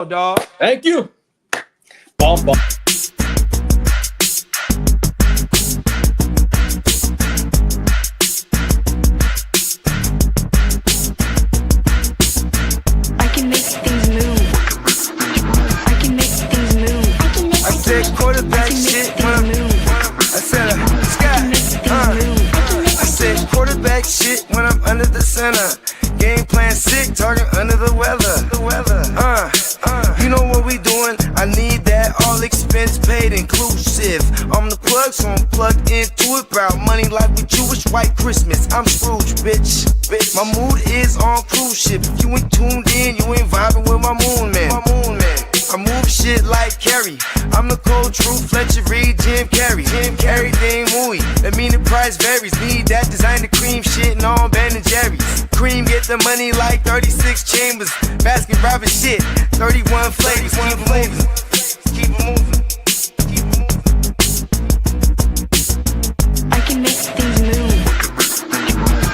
Dog. Thank you. Bomb. I can make things move. I can make things move. I said quarterback shit when I'm I said I said quarterback shit when I'm under the center. Game plan sick, talking under the weather. You know what we doing? I need that all expense paid inclusive. I'm the plug, so I'm plugged into it. About money like with Jewish white Christmas. I'm Scrooge, bitch. My mood is on cruise ship. If you ain't tuned in, you ain't vibing with my moon man. I move shit like Kerry. I'm the cold truth, Fletcher Reed, Jim Carrey. Everything mooey, that mean the price varies. Need that designer cream shit and all Ben and Jerry's. Cream get the money like 36 chambers. Baskin Robbins shit, 31 flavors. Keep it moving. I can make things move.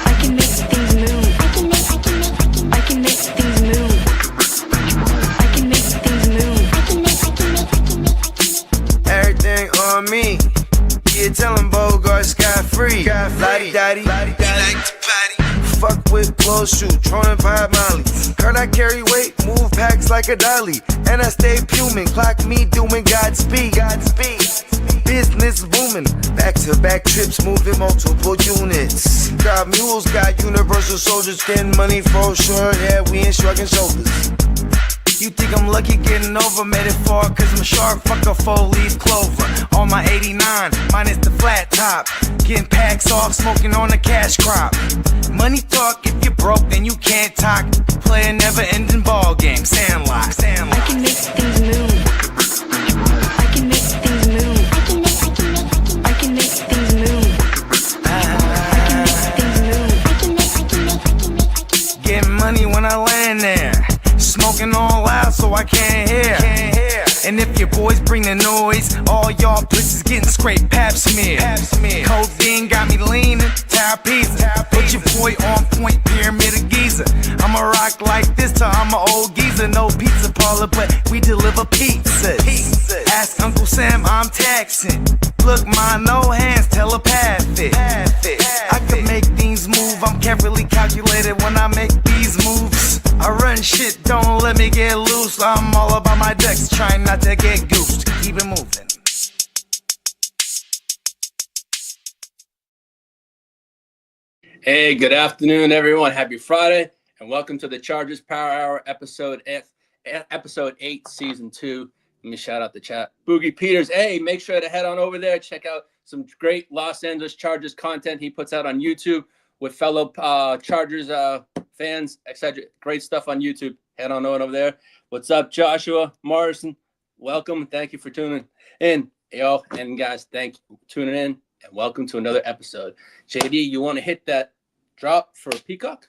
I can make things move. I can make things move. I can make things move. Everything on me. Yeah, tell him Bogart scot-free. Lottie-dottie. Fuck with clothes, shoot, trolling 5 Molly. Heard I carry weight, move packs like a dolly. And I stay fuming, clock me doing Godspeed. Business booming, back-to-back trips, moving multiple units. Got mules, got universal soldiers, getting money for sure. Yeah, we ain't shrugging shoulders. You think I'm lucky getting over, made it far, cause I'm sharp, fuck a 4-leaf clover. On my 89, minus the flat top. Getting packs off, smoking on a cash crop. Money talk, if you're broke, then you can't talk. Play a never-ending ball game, Sandlot. I can make things move. I can make things move. I can make things move. Getting money when I land there. Smoking all loud so I can't hear. And if your boys bring the noise, all y'all pussies getting scraped pap smear. Codeine got me leaning, Pizza. Put your boy on point, pyramid of Giza. I'ma rock like this till I'm an old geezer. No pizza parlor, but we deliver pizzas. Ask Uncle Sam, I'm taxing. Look, my no hands telepathic. I can make things move, I'm carefully calculated when I make these moves. I run shit, don't let me get loose. I'm all about my decks, trying not to get goosed. Keep it moving. Hey, good afternoon, everyone. Happy Friday, and welcome to the Chargers Power Hour, episode 8, season 2. Let me shout out the chat. Boogie Peters, hey, make sure to head on over there. Check out some great Los Angeles Chargers content he puts out on YouTube with fellow Chargers fans, etc. Great stuff on YouTube. Head on over there. What's up, Joshua Morrison? Welcome. Thank you for tuning in. Yo, and guys, thank you for tuning in, and welcome to another episode. JD, you want to hit that drop for Peacock?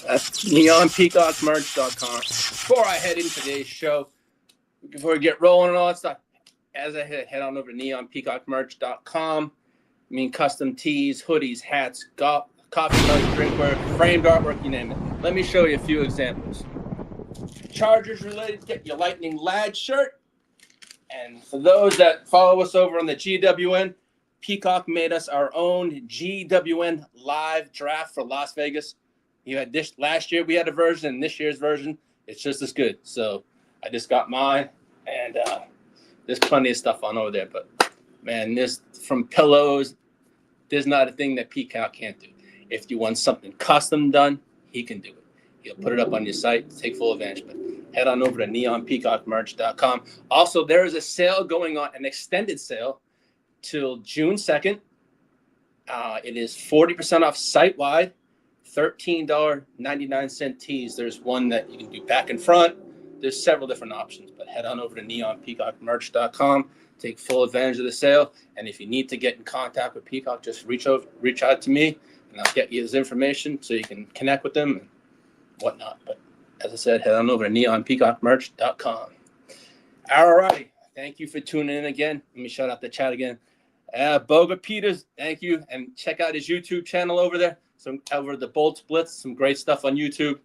That's neonpeacockmerch.com. Before I head into today's show, we before we get rolling and all that stuff, as I head on over to neonpeacockmerch.com. I mean, custom tees, hoodies, hats, coffee mugs, drinkware, framed artwork, you name it. Let me show you a few examples. Chargers related, get your Lightning Ladd shirt. And for those that follow us over on the GWN, Peacock made us our own GWN live draft for Las Vegas. You had this last year, we had a version, and this year's version, it's just as good. So I just got mine, and there's plenty of stuff on over there. But man, this from pillows, there's not a thing that Peacock can't do. If you want something custom done, he can do it. He'll put it up on your site, take full advantage. But head on over to neonpeacockmerch.com. Also, there is a sale going on, an extended sale till June 2nd. It is 40% off site-wide, $13.99 tees. There's one that you can do back and front. There's several different options, but head on over to neonpeacockmerch.com. Take full advantage of the sale. And if you need to get in contact with Peacock, just reach out to me, and I'll get you his information so you can connect with them and whatnot. But as I said, head on over to neonpeacockmerch.com. All righty. Thank you for tuning in again. Let me shout out the chat again. Boga Peters, thank you. And check out his YouTube channel over there. Over the Bolt Splits, some great stuff on YouTube.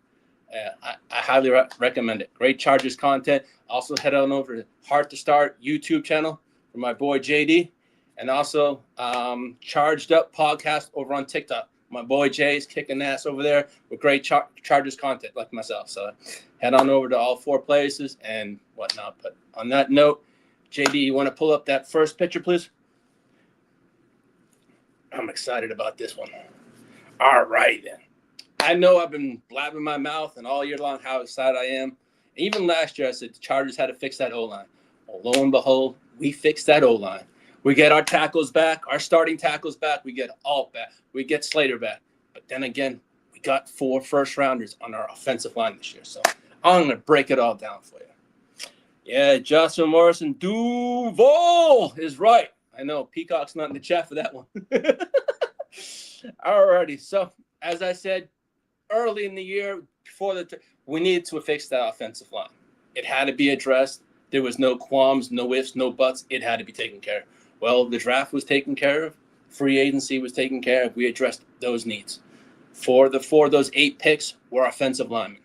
I highly recommend it. Great Chargers content. Also head on over to Heart to Start YouTube channel for my boy JD. And also Charged Up podcast over on TikTok. My boy Jay is kicking ass over there with great Chargers content like myself. So head on over to all four places and whatnot. But on that note, JD, you want to pull up that first picture, please? I'm excited about this one. All right, then. I know I've been blabbing my mouth and all year long how excited I am. Even last year, I said the Chargers had to fix that O-line. Well, lo and behold, we fixed that O-line. We get our tackles back, our starting tackles back. We get Alt back. We get Slater back. But then again, we got 4 first-rounders on our offensive line this year. So I'm going to break it all down for you. Yeah, Justin Morrison Duval is right. I know Peacock's not in the chat for that one. All righty. So as I said, early in the year, before we needed to fix that offensive line. It had to be addressed. There was no qualms, no ifs, no buts. It had to be taken care of. Well, the draft was taken care of. Free agency was taken care of. We addressed those needs. For those 8 picks were offensive linemen.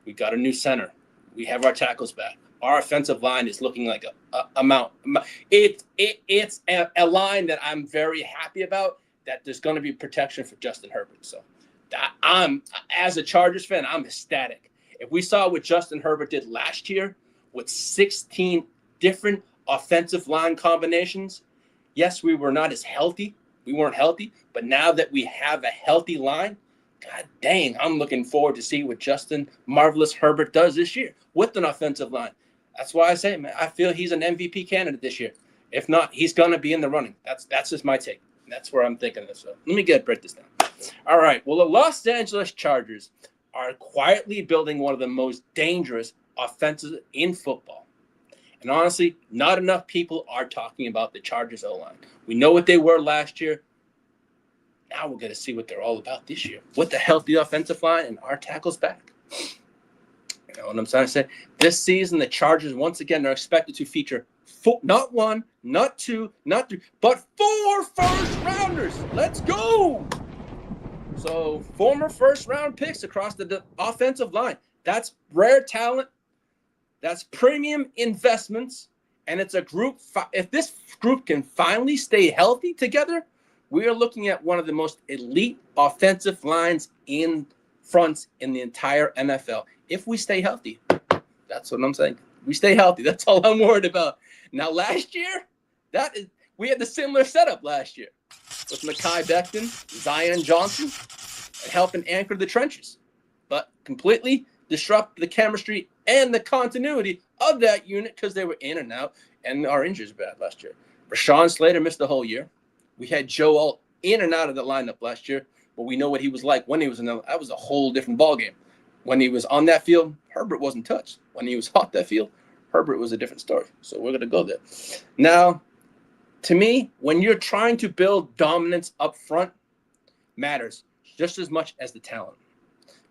We got a new center. We have our tackles back. Our offensive line is looking like a mount. It's a line that I'm very happy about, that there's going to be protection for Justin Herbert. So as a Chargers fan, I'm ecstatic. If we saw what Justin Herbert did last year with 16 different offensive line combinations, yes, we were not as healthy. We weren't healthy, but now that we have a healthy line, God dang, I'm looking forward to see what Justin Marvelous Herbert does this year with an offensive line. That's why I say, man, I feel he's an MVP candidate this year. If not, he's going to be in the running. That's just my take. That's where I'm thinking of. So let me break this down. All right. Well, the Los Angeles Chargers are quietly building one of the most dangerous offenses in football. And honestly, not enough people are talking about the Chargers O-line. We know what they were last year. Now we're going to see what they're all about this year with the healthy offensive line and our tackles back. You know what I'm trying to say? This season, the Chargers, once again, are expected to feature not 1, not 2, not 3, but 4 first-rounders. Let's go! So, former first-round picks across the offensive line. That's rare talent. That's premium investments. And it's a group. If this group can finally stay healthy together, we are looking at one of the most elite offensive lines in fronts in the entire NFL. If we stay healthy, that's what I'm saying. We stay healthy. That's all I'm worried about. Now, last year, we had the similar setup last year with Mekhi Becton, Zion Johnson, and helping anchor the trenches, but completely disrupt the chemistry and the continuity of that unit because they were in and out, and our injuries were bad last year. Rashawn Slater missed the whole year. We had Joe Alt in and out of the lineup last year, but we know what he was like when he was in that was a whole different ballgame. When he was on that field, Herbert wasn't touched. When he was off that field, Herbert was a different story. So we're going to go there. Now, to me, when you're trying to build dominance up front, matters just as much as the talent.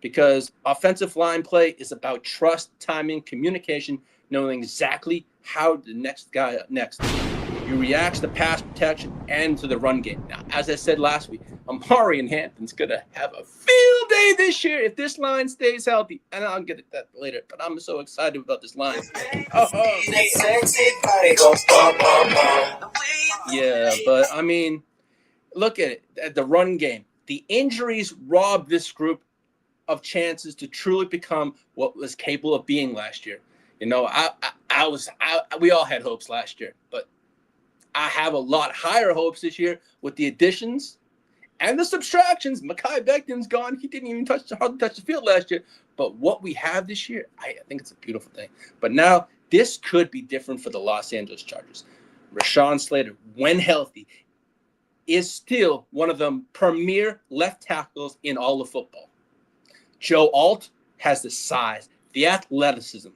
because offensive line play is about trust, timing, communication, knowing exactly how the next guy up next. You react to the pass protection and to the run game. Now, as I said last week, Omarion Hampton's going to have a field day this year if this line stays healthy. And I'll get at that later, but I'm so excited about this line. Yeah, but I mean, look at it. At the run game. The injuries robbed this group of chances to truly become what was capable of being last year. You know, we all had hopes last year, but I have a lot higher hopes this year with the additions and the subtractions. Mekhi Becton's gone. He didn't even hardly touch the field last year. But what we have this year, I think it's a beautiful thing. But now this could be different for the Los Angeles Chargers. Rashawn Slater, when healthy, is still one of the premier left tackles in all of football. Joe Alt has the size, the athleticism,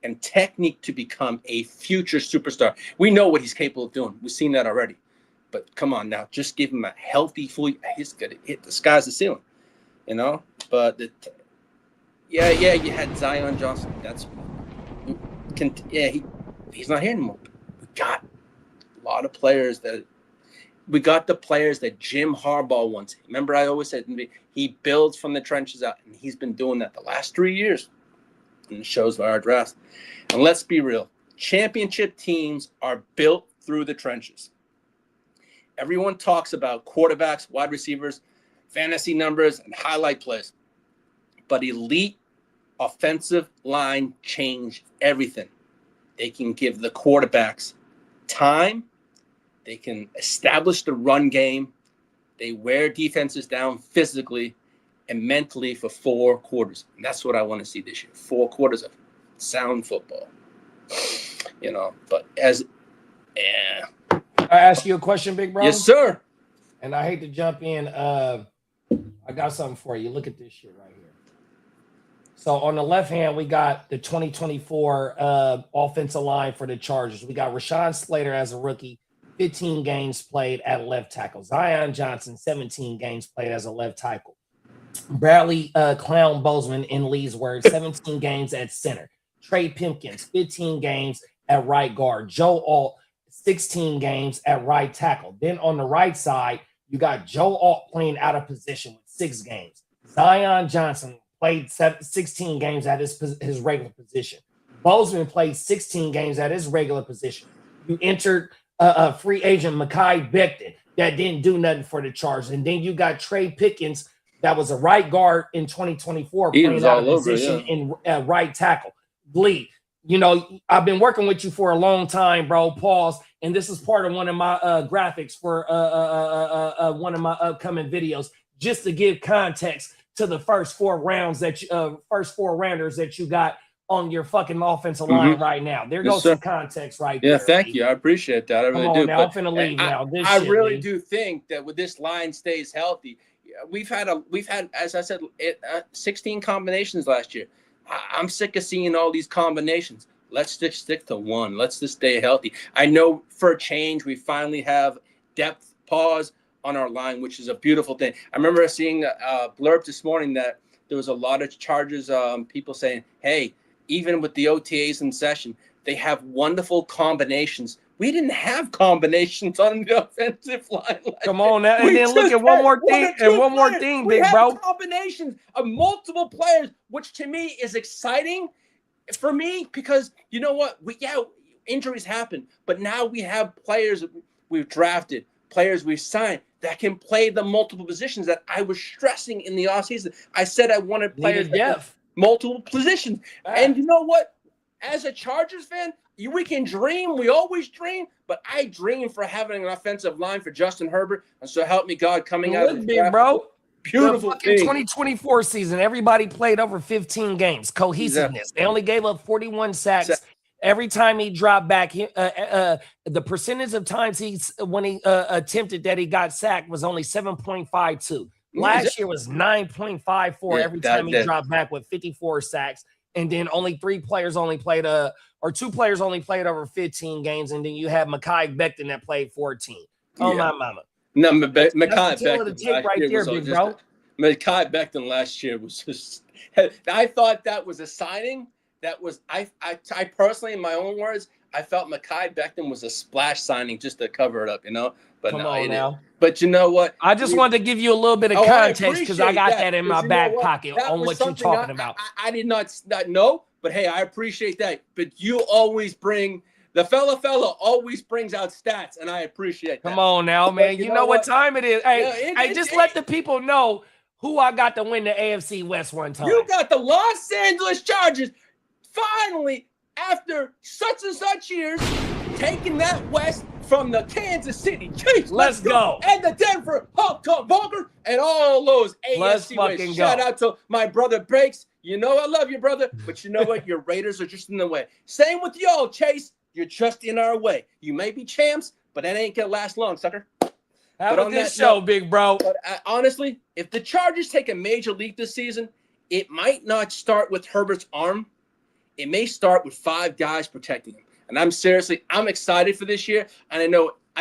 and technique to become a future superstar. We know what he's capable of doing. We've seen that already. But come on now, just give him a healthy, he's going to hit the sky's the ceiling, you know? But, you had Zion Johnson. He's not here anymore. We got a lot of players we got the players that Jim Harbaugh wants. Remember, I always said he builds from the trenches out, and he's been doing that the last 3 years. And it shows by our drafts. And let's be real. Championship teams are built through the trenches. Everyone talks about quarterbacks, wide receivers, fantasy numbers, and highlight plays. But elite offensive line change everything. They can give the quarterbacks time. They can establish the run game. They wear defenses down physically and mentally for 4 quarters. And that's what I want to see this year. 4 quarters of sound football. You know, but I ask you a question, big bro? Yes, sir. And I hate to jump in. I got something for you. Look at this shit right here. So on the left hand, we got the 2024 offensive line for the Chargers. We got Rashawn Slater as a rookie, 15 games played at left tackle. Zion Johnson, 17 games played as a left tackle. Bradley Clown Bozeman in Lee's word, 17 games at center. Trey Pipkins, 15 games at right guard. Joe Alt, 16 games at right tackle. Then on the right side, you got Joe Alt playing out of position with 6 games. Zion Johnson played 16 games at his regular position. Bozeman played 16 games at his regular position. You entered a free agent, Mekhi Becton, that didn't do nothing for the Chargers. And then you got Trey Pipkins, that was a right guard in 2024, playing out of position in right tackle. Lee, you know, I've been working with you for a long time, bro. Pause. And this is part of one of my graphics for one of my upcoming videos, just to give context to the first 4 rounders that you got on your fucking offensive line right now. There goes some context right there. Yeah, thank you. I appreciate that. I really do. Now, I'm finna leave now. I really do think that with this line stays healthy, we've had, as I said, 16 combinations last year. I'm sick of seeing all these combinations. Let's just stick to one. Let's just stay healthy. I know for a change, we finally have depth pause on our line, which is a beautiful thing. I remember seeing a blurb this morning that there was a lot of Chargers people saying, hey, even with the OTAs in session, they have wonderful combinations. We didn't have combinations on the offensive line. Come on now, and then look at one more thing, big bro. Combinations of multiple players, which to me is exciting for me because you know what? Injuries happen, but now we have players we've drafted, players we've signed that can play the multiple positions that I was stressing in the offseason. I said I wanted players that have multiple positions, and you know what? As a Chargers fan, we can dream. We always dream, but I dream for having an offensive line for Justin Herbert, and so help me God coming out of the draft. Bro. Beautiful thing. 2024 season, everybody played over 15 games. Cohesiveness. They only gave up 41 sacks. Every time he dropped back, the percentage of times when he attempted that he got sacked was only 7.52. Last year was 9.54 every time he dropped back with 54 sacks. And then only 2 players only played over 15 games. And then you have Mekhi Becton that played 14. Oh, my mama. No, Mekhi Becton. Right there, big bro. Mekhi Becton last year was just – I thought that was a signing that was – I personally, in my own words, I felt Mekhi Becton was a splash signing just to cover it up, you know? But Come no, on now. But you know what? I just wanted to give you a little bit of context because I got that in my back pocket that on was what you're talking about. I did not know, but hey, I appreciate that. But you always bring the fella always brings out stats, and I appreciate that. Come on now, man. You know what time it is. Hey, let the people know who I got to win the AFC West one time. You got the Los Angeles Chargers finally, after such and such years, taking that West from the Kansas City Chiefs. Let's go. And the Denver Broncos and all those AFC West. Shout out to my brother Breaks. You know I love you, brother. But you know what? Your Raiders are just in the way. Same with y'all, Chase. You're just in our way. You may be champs, but that ain't going to last long, sucker. Have a good show, big bro. But honestly, if the Chargers take a major leap this season, it might not start with Herbert's arm. It may start with 5 guys protecting him. And I'm excited for this year. And I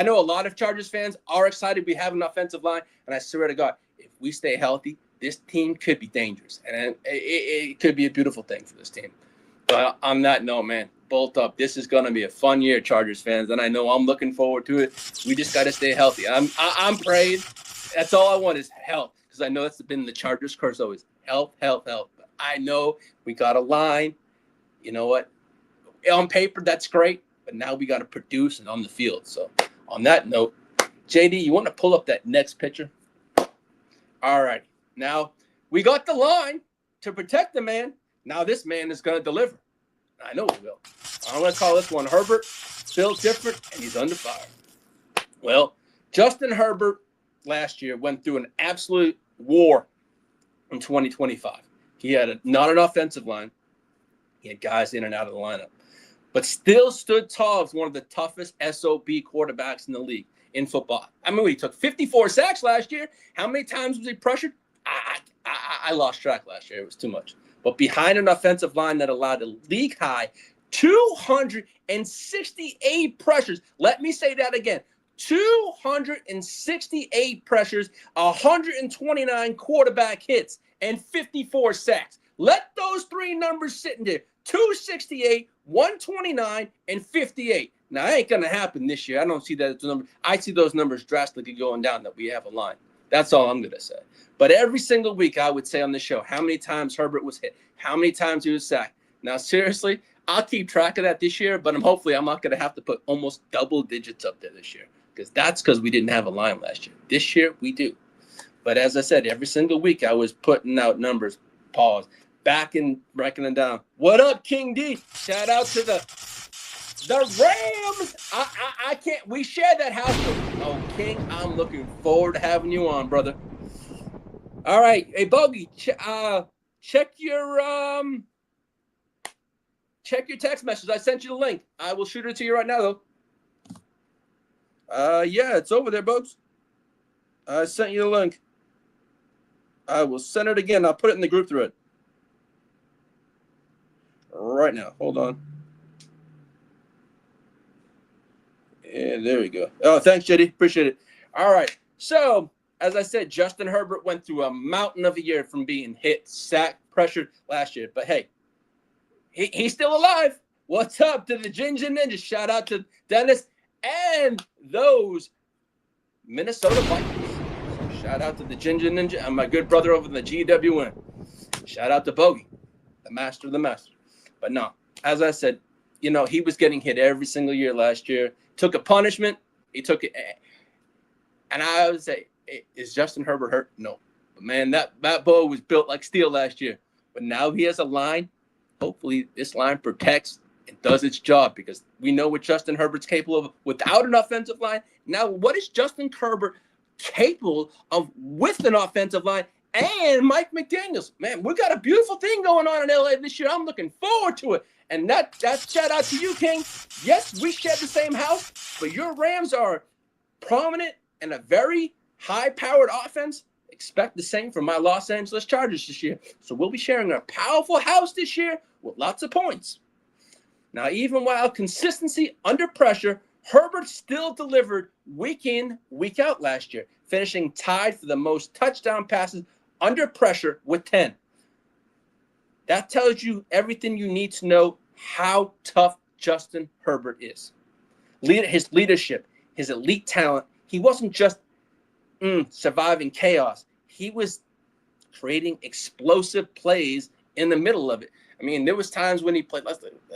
know a lot of Chargers fans are excited. We have an offensive line. And I swear to God, if we stay healthy, this team could be dangerous. And it could be a beautiful thing for this team. But on that note, man, bolt up. This is going to be a fun year, Chargers fans. And I know I'm looking forward to it. We just got to stay healthy. I'm praying. That's all I want is health. Because I know that's been the Chargers' curse always. Health. But I know we got a line. You know what? On paper, that's great. But now we got to produce and on the field. So on that note, JD, you want to pull up that next picture? All right. Now, we got the line to protect the man. Now this man is going to deliver. I know he will. I'm going to call this one Herbert. Built different, and he's under fire. Well, Justin Herbert last year went through an absolute war in 2025. He had not an offensive line. He had guys in and out of the lineup. But still stood tall as one of the toughest SOB quarterbacks in the league in football. I mean, he took 54 sacks last year. How many times was he pressured? I lost track last year. It was too much. But behind an offensive line that allowed a league-high 268 pressures. Let me say that again. 268 pressures, 129 quarterback hits, and 54 sacks. Let those 3 numbers sit in there. 268, 129, and 58. Now, that ain't going to happen this year. I don't see that as a number. I see those numbers drastically going down that we have a line. That's all I'm going to say. But every single week, I would say on the show how many times Herbert was hit, how many times he was sacked. Now, seriously, I'll keep track of that this year, but hopefully I'm not going to have to put almost double digits up there this year because we didn't have a line last year. This year, we do. But as I said, every single week, I was putting out numbers, pause, back and reckoning down. What up, King D? Shout out to the Rams. I can't. We share that house. Oh, King, I'm looking forward to having you on, brother. All right, hey Bogey, check your text message. I sent you the link. I will shoot it to you right now, though. Yeah, it's over there, Bogues. I sent you the link. I will send it again. I'll put it in the group thread right now. Hold on. And there we go. Oh, thanks, JD. Appreciate it. All right. So, as I said, Justin Herbert went through a mountain of a year from being hit, sacked, pressured last year. But, hey, he's still alive. What's up to the Ginger Ninjas? Shout out to Dennis and those Minnesota Vikings. So shout out to the Ginger Ninja and my good brother over in the GWN. Shout out to Bogey, the master of the master. But, no, as I said, he was getting hit every single year last year. Took a punishment. He took it. And I would say, is Justin Herbert hurt? No. But, man, that boy was built like steel last year. But now he has a line. Hopefully this line protects and does its job because we know what Justin Herbert's capable of without an offensive line. Now, what is Justin Herbert capable of with an offensive line and Mike McDaniels? Man, we got a beautiful thing going on in LA this year. I'm looking forward to it. And that's shout out to you, King. Yes, we share the same house, but your Rams are prominent and a very high-powered offense. Expect the same from my Los Angeles Chargers this year. So we'll be sharing a powerful house this year with lots of points. Now, even while consistency under pressure, Herbert still delivered week in, week out last year, finishing tied for the most touchdown passes under pressure with 10. That tells you everything you need to know how tough Justin Herbert is. His leadership, his elite talent. He wasn't just surviving chaos. He was creating explosive plays in the middle of it. I mean, there was times when he played.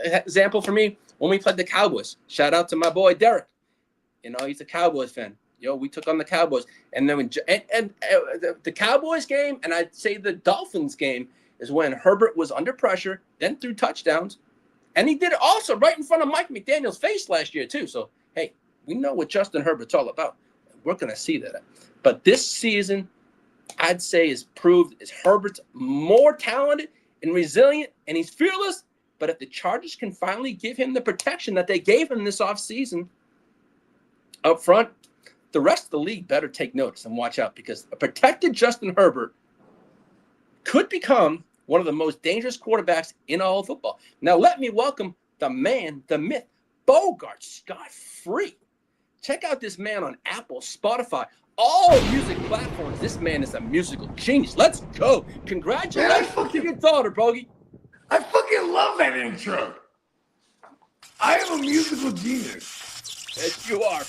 Example for me, when we played the Cowboys. Shout out to my boy Derek. You know, he's a Cowboys fan. Yo, we took on the Cowboys, and then the Cowboys game, and I'd say the Dolphins game is when Herbert was under pressure, then threw touchdowns, and he did it also right in front of Mike McDaniel's face last year too. So hey, we know what Justin Herbert's all about. We're gonna see that. But this season, I'd say is proved is Herbert's more talented and resilient, and he's fearless. But if the Chargers can finally give him the protection that they gave him this offseason up front, the rest of the league better take notice and watch out, because a protected Justin Herbert could become one of the most dangerous quarterbacks in all of football. Now, let me welcome the man, the myth, Bogart Scott-Free. Check out this man on Apple, Spotify, all music platforms. This man is a musical genius. Let's go. Congratulations to your daughter, Bogey. I fucking love that intro. I am a musical genius. Yes, you are.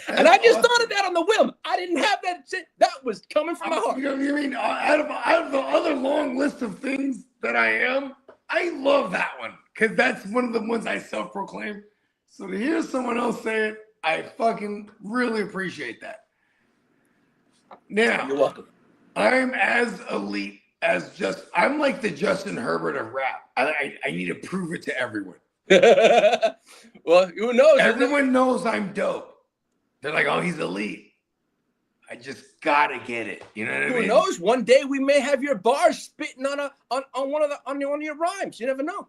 And I just thought of that on the whim. I didn't have that shit. That was coming from my heart. You know what I mean? Out of the other long list of things that I am, I love that one, because that's one of the ones I self-proclaim. So to hear someone else say it, I fucking really appreciate that. Now, You're welcome. I'm as elite as I'm like the Justin Herbert of rap. I need to prove it to everyone. Well, who knows? Everyone knows I'm dope. They're like, oh, he's elite. I just gotta get it. You know what I mean? Who knows? One day we may have your bars spitting on one of your rhymes. You never know.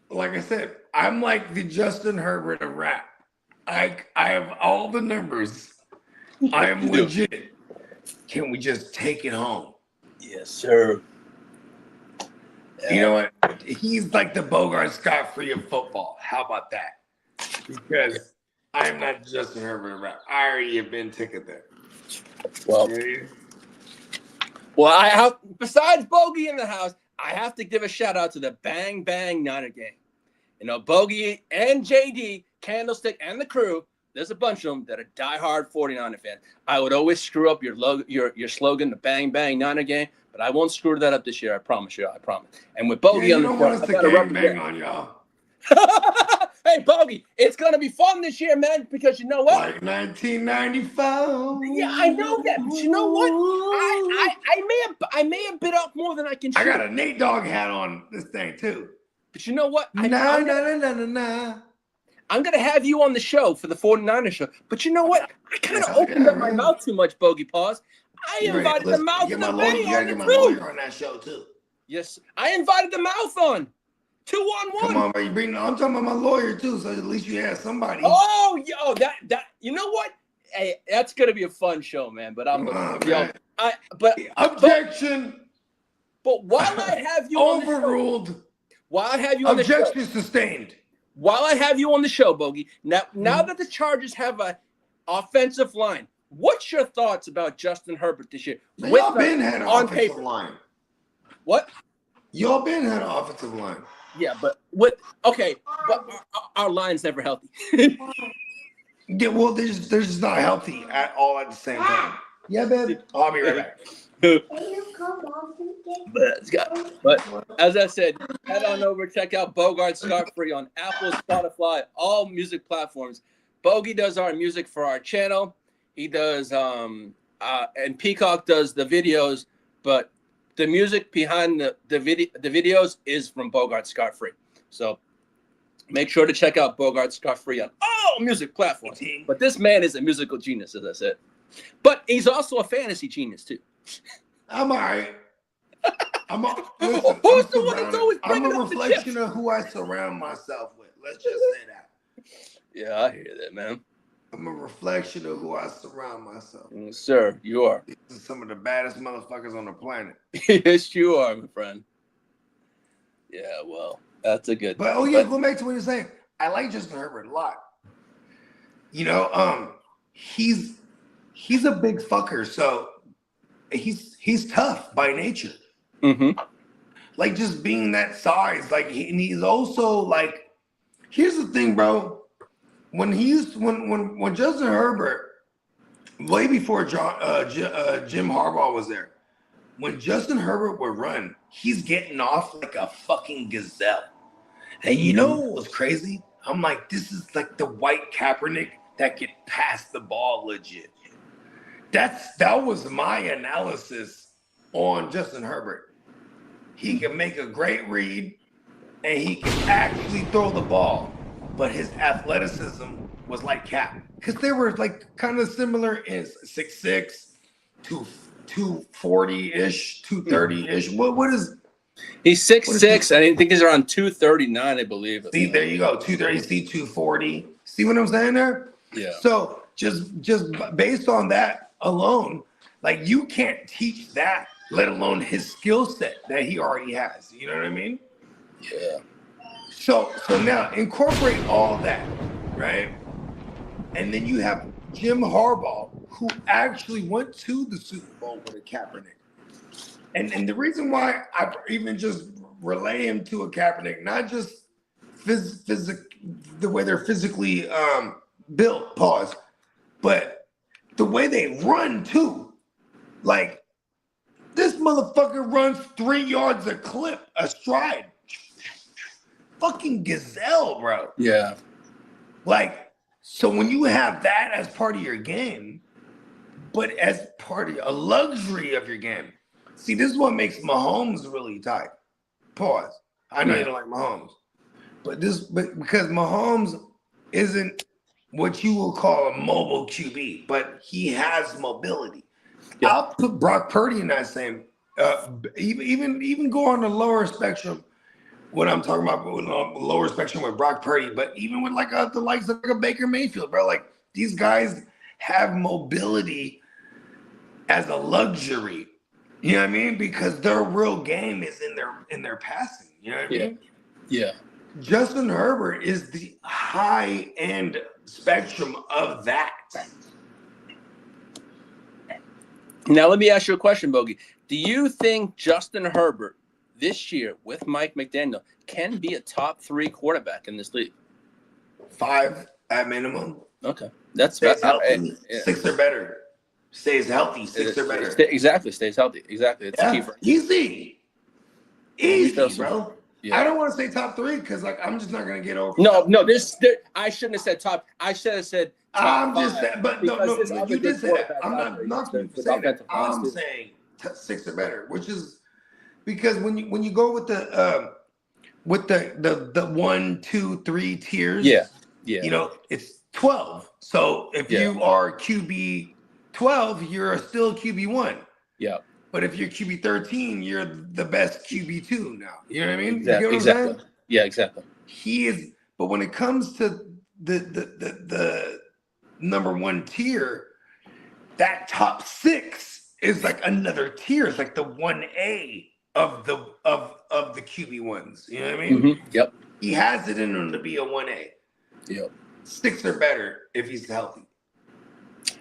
Like I said, I'm like the Justin Herbert of rap. I have all the numbers. I am legit. Can we just take it home? Yes, sir. You know what? He's like the Bogart Scott-Free of football. How about that? Because I am not Justin Herbert of rap. I already have been ticket there. Well, I have, besides Bogey in the house, I have to give a shout out to the Bang Bang Niner gang. You know, Bogey and JD, Candlestick, and the crew. There's a bunch of them that are diehard 49er fans. I would always screw up your slogan, the Bang Bang Niner gang, but I won't screw that up this year. I promise you. I promise. And with Bogey on the want us to gang bang on y'all. Hey, Bogey, it's gonna be fun this year, man. Because you know what? Like 1995. Yeah, I know that. But you know what? I may have bit off more than I can chew. I got a Nate Dogg hat on this thing too. But you know what? Nah. I'm going to have you on the show for the 49ers show. But you know what? I kind of opened up my mouth too much, Bogey Paws. I invited the mouth and the Benny on get the my crew. lawyer on that show too. Yes, I invited the mouth on. 2-on-1. Come on, man. I'm talking about my lawyer too, so at least you have somebody. Oh, yo, that. You know what? Hey, that's going to be a fun show, man. But Objection. But while I have you overruled. On the show, while I have you on the show, objection sustained. While I have you on the show, Bogey, now that the Chargers have an offensive line, what's your thoughts about Justin Herbert this year? Y'all been had an offensive line. What? Y'all been had an offensive line. Yeah, but our line's never healthy. Yeah, well, they're just not healthy at all at the same time. Yeah, baby. I'll be right back. But as I said, head on over, check out Bogart Scott-Free on Apple, Spotify, all music platforms. Bogey does our music for our channel. He does, and Peacock does the videos, but the music behind the videos is from Bogart Scott-Free. So make sure to check out Bogart Scott-Free on all music platforms. But this man is a musical genius, as I said. But he's also a fantasy genius, too. I'm all right. I'm a reflection of who I surround myself with. Let's just say that. Yeah, I hear that, man. I'm a reflection of who I surround myself with. Yes, sir, you are. These are some of the baddest motherfuckers on the planet. Yes, you are, my friend. Yeah, well, that's a good. But go back to what you're saying. I like Justin Herbert a lot. You know, he's he's a big fucker, so he's tough by nature. Mm-hmm. Like just being that size, like and he's also like. Here's the thing, bro. When Justin Herbert, way before Jim Harbaugh was there, when Justin Herbert would run, he's getting off like a fucking gazelle. And you know what was crazy? I'm like, this is like the white Kaepernick that could pass the ball legit. That was my analysis on Justin Herbert. He can make a great read, and he can actually throw the ball, but his athleticism was like Cap, because they were like kind of similar in 6'6", 240-ish, 230-ish. What is? He's 6'6". I think he's around 239, I believe. See, there you go, 230, see 240. See what I'm saying there? Yeah. So just based on that alone, like you can't teach that, let alone his skill set that he already has. You know what I mean? Yeah. So now incorporate all that, right? And then you have Jim Harbaugh, who actually went to the Super Bowl with a Kaepernick. And the reason why I even just relay him to a Kaepernick, not just the way they're physically built, pause, but the way they run too. Like this motherfucker runs 3 yards a clip, a stride. Fucking gazelle, bro. Yeah. Like, so when you have that as part of your game, but as part of a luxury of your game, see, this is what makes Mahomes really tight. Pause. I know you don't like Mahomes, but because Mahomes isn't what you will call a mobile QB, but he has mobility. Yeah. I'll put Brock Purdy in that same. Even go on the lower spectrum. What I'm talking about, lower spectrum with Brock Purdy, but even with like the likes of like a Baker Mayfield, bro, like these guys have mobility as a luxury. You know what I mean? Because their real game is in their passing. You know what I mean? Yeah. Justin Herbert is the high end spectrum of that. Now let me ask you a question, Bogey. Do you think Justin Herbert this year with Mike McDaniel can be a top 3 quarterback in this league? 5 at minimum. Okay. That's healthy. 6 or better. Stays healthy. 6 or better. Exactly. Stays healthy. Exactly. It's key for Easy, bro. Yeah. I don't want to say top 3 because like I'm just not gonna get over. No. I shouldn't have said top. I should have said. I'm just saying, but no. You did say that. I'm not knocking you for saying that. I'm saying 6 or better, which is because when you go with the 1, 2, 3 tiers, you know it's 12. So if you are QB 12, you're still QB 1. Yeah. But if you're QB 13, you're the best QB 2 now. You know what I mean? Exactly. Yeah, exactly. He is, but when it comes to the number 1 tier, that top 6 is like another tier. It's like the 1A of the QB ones. You know what I mean? Mm-hmm. Yep. He has it in him to be a 1A. Yep. 6 or better if he's healthy.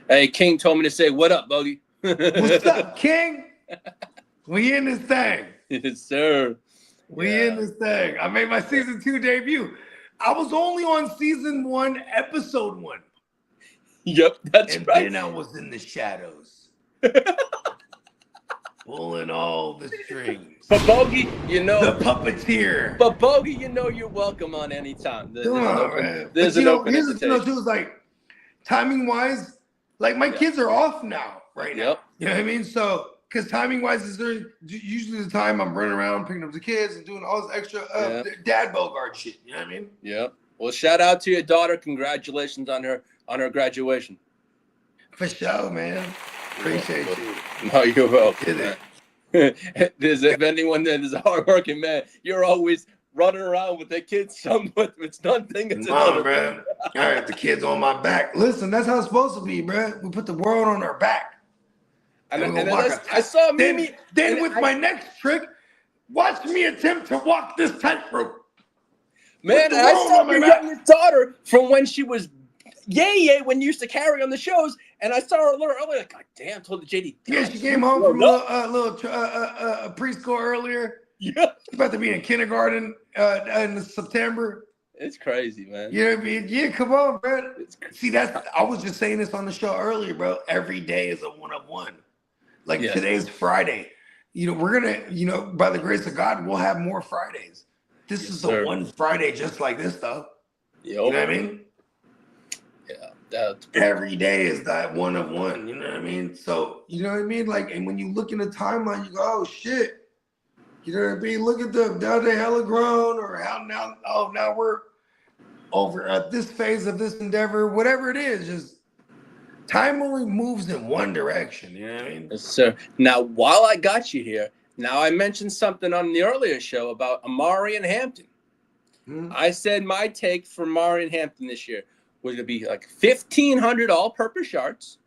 Hey, King told me to say, "What up, Bogey?" What's up, King? We in this thing. Yes, sir. We in this thing. I made my season 2 debut. I was only on season 1, episode 1. Yep, that's and right. And then I was in the shadows. Pulling all the strings. But Bogey, you know. The puppeteer. But Bogey, you know you're welcome on any time. Here's the thing, too, is like, timing-wise, like my kids are off now, right now. You know what I mean? So, because timing-wise is usually the time I'm running around picking up the kids and doing all this extra dad Bogart shit. You know what I mean? Yeah. Well, shout out to your daughter. Congratulations on her graduation. For sure, man. Appreciate you. No, you're welcome. If anyone that is a hardworking man, you're always running around with their kids. It's nothing. It's another, man. I got the kids on my back. Listen, that's how it's supposed to be, bro. We put the world on our back. I saw Mimi. Then with my next trick, watch me attempt to walk this tightrope. Man, I saw your youngest daughter from when she was yay when you used to carry on the shows, And I saw her a little earlier. Like, God damn, I told the JD. Yeah, she came home from a little preschool earlier. Yeah. She's about to be in kindergarten in September. It's crazy, man. You know what I mean? Yeah, come on, bro. See, I was just saying this on the show earlier, bro. Every day is a one-of-one. Like today's Friday. You know, we're going to, you know, by the grace of God, we'll have more Fridays. This is the one Friday just like this, though. You know what I mean? Yeah. Every day is that one-of-one. You know what I mean? So, you know what I mean? Like, and when you look in the timeline, you go, oh, shit. You know what I mean? Look at now they hella grown, or how now we're over at this phase of this endeavor, whatever it is, just time only moves in one direction. You know what I mean? Yes, sir. Now, while I got you here, now I mentioned something on the earlier show about Omarion Hampton. I said my take for Omarion Hampton this year was going to be like 1,500 all-purpose yards.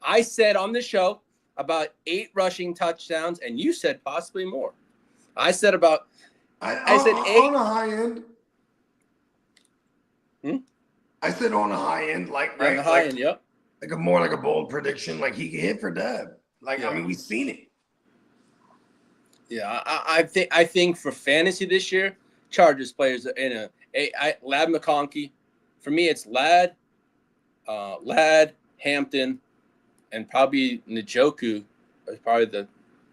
I said on the show about 8 rushing touchdowns, and you said possibly more. I said about I said 8 on a high end. I said on a high end, like on the high end, yep. Like a bold prediction, like he could hit for dub. Like I mean, we've seen it. Yeah, I think for fantasy this year, Chargers players are in Ladd McConkey. For me, it's Ladd, Hampton, and probably Njoku are probably the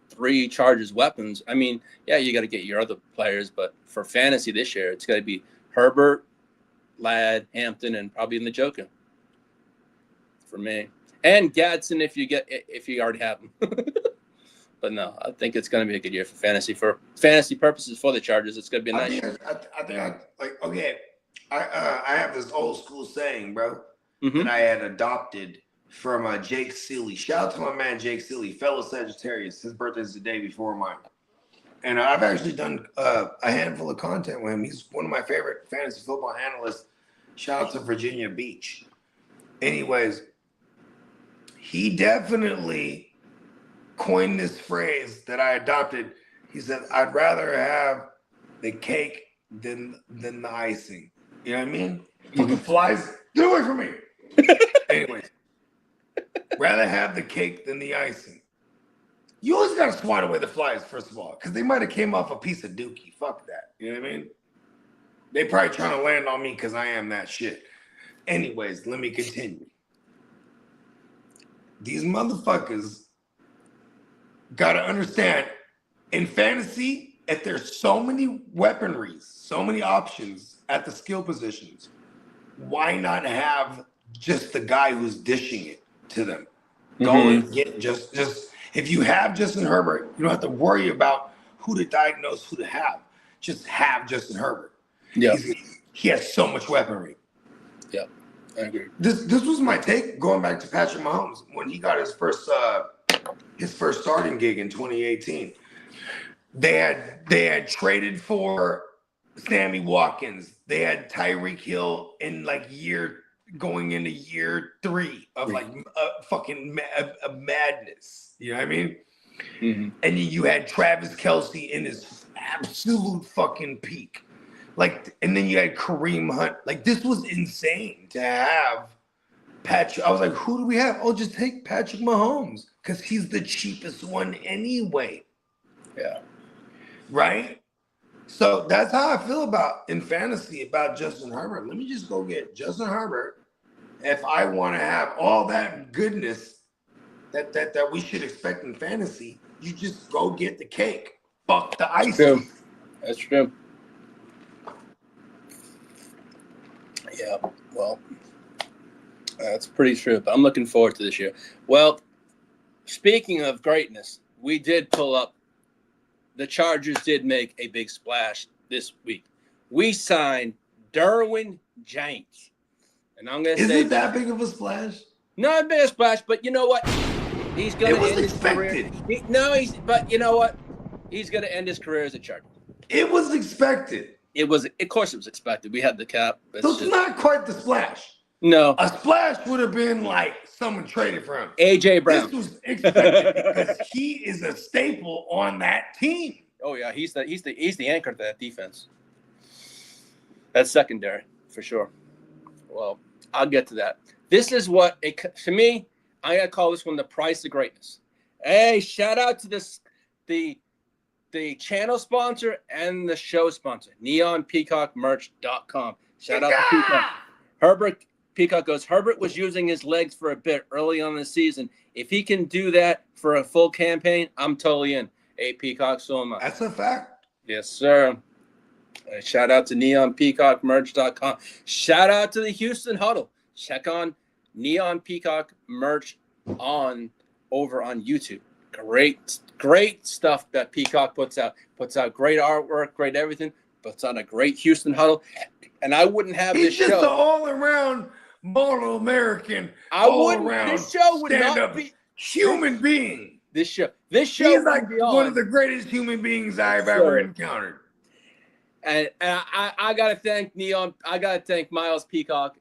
3 Chargers weapons. I mean, yeah, you got to get your other players, but for fantasy this year, it's got to be Herbert, Ladd, Hampton, and probably Njoku for me. And Gadsden if you already have them. But no, I think it's going to be a good year for fantasy purposes for the Chargers. It's going to be a nice year. I have this old school saying, bro, that I had adopted from Jake Seeley. Shout out to my man Jake Seeley, fellow Sagittarius. His birthday's the day before mine. And I've actually done a handful of content with him. He's one of my favorite fantasy football analysts. Shout out to Virginia Beach. Anyways, he definitely coined this phrase that I adopted. He said, I'd rather have the cake than the icing. You know what I mean? Fucking flies, get away from me. Anyways, rather have the cake than the icing. You always got to swat away the flies, first of all, because they might have came off a piece of dookie. Fuck that. You know what I mean? They probably trying to land on me because I am that shit. Anyways, let me continue. These motherfuckers got to understand, in fantasy, if there's so many weaponries, so many options at the skill positions, why not have just the guy who's dishing it to them? Go and get just if you have Justin Herbert, you don't have to worry about who to diagnose, who to have. Just have Justin Herbert. Yeah. He has so much weaponry. Yeah, I agree. This was my take going back to Patrick Mahomes when he got his first starting gig in 2018. They had traded for Sammy Watkins. They had Tyreek Hill in going into year 3 of fucking madness. You know what I mean? And then you had Travis Kelce in his absolute fucking peak. And then you had Kareem Hunt. This was insane to have Patrick. I was like, who do we have? Oh, just take Patrick Mahomes because he's the cheapest one anyway. Yeah. Right? So that's how I feel in fantasy about Justin Herbert. Let me just go get Justin Herbert. If I want to have all that goodness that we should expect in fantasy, you just go get the cake. Fuck the icing. That's true. Yeah, well, that's pretty true. But I'm looking forward to this year. Well, speaking of greatness, we did pull up. The Chargers did make a big splash this week. We signed Derwin James. And I'm going to say... Is it that big of a splash? Not a big splash, but you know what? He's going to end his expected. career. But you know what? He's going to end his career as a Charger. It was expected. Of course it was expected. We had the cap. So it's not quite the splash. No. A splash would have been like someone traded for him. A.J. Brown. This was expected because he is a staple on that team. Oh yeah, he's the anchor to that defense. That's secondary for sure. Well, I'll get to that. This is what to me. I gotta call this one the price of greatness. Hey, shout out to the channel sponsor and the show sponsor, neonpeacockmerch.com. Shout out to Peacock. Herbert Peacock goes, Herbert was using his legs for a bit early on in the season. If he can do that for a full campaign, I'm totally in. Hey, Peacock, so am I. That's a fact. Yes, sir. Shout out to neonpeacockmerch.com. Shout out to the Houston Huddle. Check on Neon Peacock Merch over on YouTube. Great stuff that Peacock puts out. Puts out great artwork, great everything. Puts on a great Houston Huddle. And I wouldn't have He's this just show. an all-around model American. This show would not be human being. This show He's like one of the greatest human beings I've ever encountered. And I gotta thank Neon. I gotta thank Miles Peacock.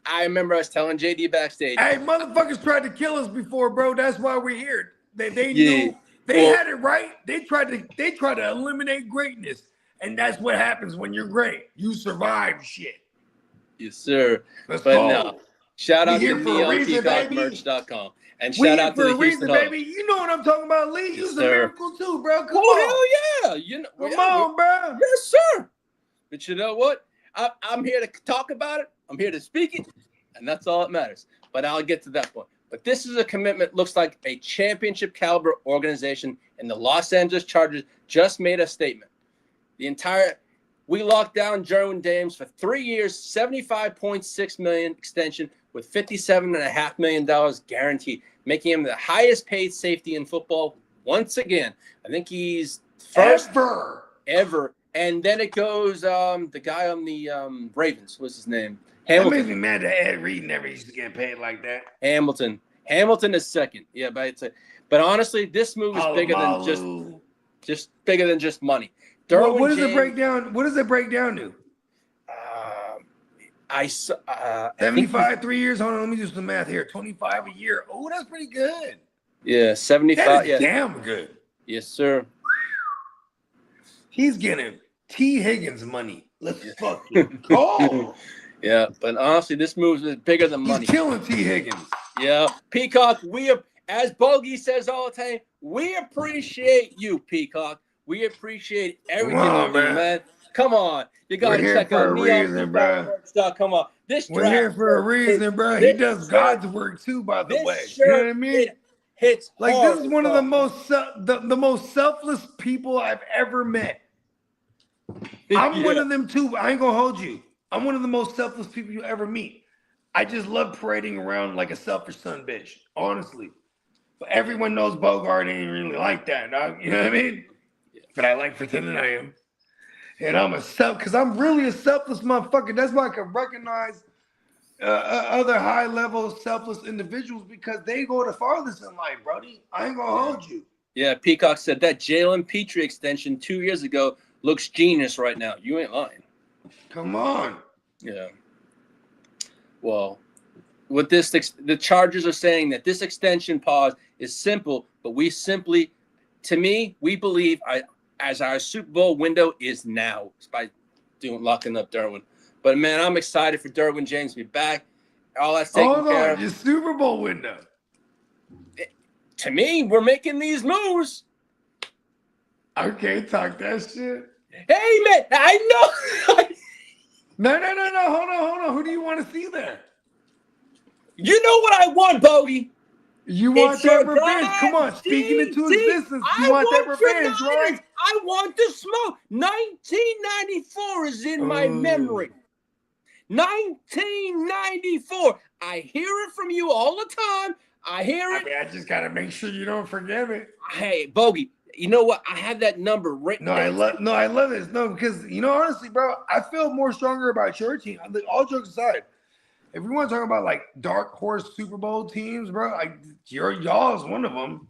I remember I was telling JD backstage. Hey, motherfuckers tried to kill us before, bro. That's why we're here. They knew they had it right. They tried to eliminate greatness, and that's what happens when you're great. You survive shit. Yes, sir. No. Shout out to neonpeacockmerch.com. And shout out to the Houston Huddle. Baby. You know what I'm talking about, Lee. You're a miracle too, bro. Come on. Hell yeah. Come on, bro. Yes, sir. But you know what? I'm here to talk about it. I'm here to speak it. And that's all that matters. But I'll get to that point. But this is a commitment, looks like a championship caliber organization, and the Los Angeles Chargers just made a statement. We locked down Derwin James for 3 years, $75.6 million extension with $57.5 million guaranteed, making him the highest paid safety in football once again. I think he's first ever. And then it goes the guy on the Ravens. What's his name? Hamilton. That makes me mad that Ed Reed never used to get paid like that. Hamilton is second. Yeah, but honestly, this move is bigger than just bigger than just money. What does it break down? What does it break down to? 75, 3 years. Hold on, let me do some math here. 25 a year. Oh, that's pretty good. Yeah, 75. That is damn good. Yes, sir. He's getting T. Higgins money. Let's fucking go. Yeah, but honestly, this move is bigger than money. He's killing T. Higgins. Yeah, Peacock. As Bogey says all the time, we appreciate you, Peacock. We appreciate everything you do, man. Come on. You got to check out neonpeacockmerch.com. Come on. We're here for a reason, bro. He does God's work too, by the way. You know what I mean? Hits like this is one of the most selfless people I've ever met. I'm one of them too. I ain't gonna hold you. I'm one of the most selfless people you ever meet. I just love parading around like a selfish son bitch, honestly. But everyone knows Bogart ain't really like that, dog. You know what I mean? But I like pretending I am. And because I'm really a selfless motherfucker. That's why I can recognize other high-level selfless individuals, because they go the farthest in life, Brody. I ain't gonna hold you. Yeah, Peacock said that Jalen Petrie extension 2 years ago looks genius right now. You ain't lying. Come on. Yeah. Well, with this, the Chargers are saying that this extension pause is simple, but we believe as our Super Bowl window is now by locking up Derwin. But man, I'm excited for Derwin James to be back. All that's taken care of. Your Super Bowl window. To me, we're making these moves. Okay, talk that shit. Hey man, I know. No. Hold on. Who do you want to see there? You know what I want, Bogey. You want that revenge? Come on, speaking into existence. You want that revenge, right? I want the smoke. 1994 is in my memory. 1994. I hear it from you all the time. I hear it. I just gotta make sure you don't forget it. Hey, Bogey. You know what? I have that number written. I love this. No, because honestly, bro, I feel more stronger about your team. All jokes aside, if we want to talk about like dark horse Super Bowl teams, bro, y'all is one of them.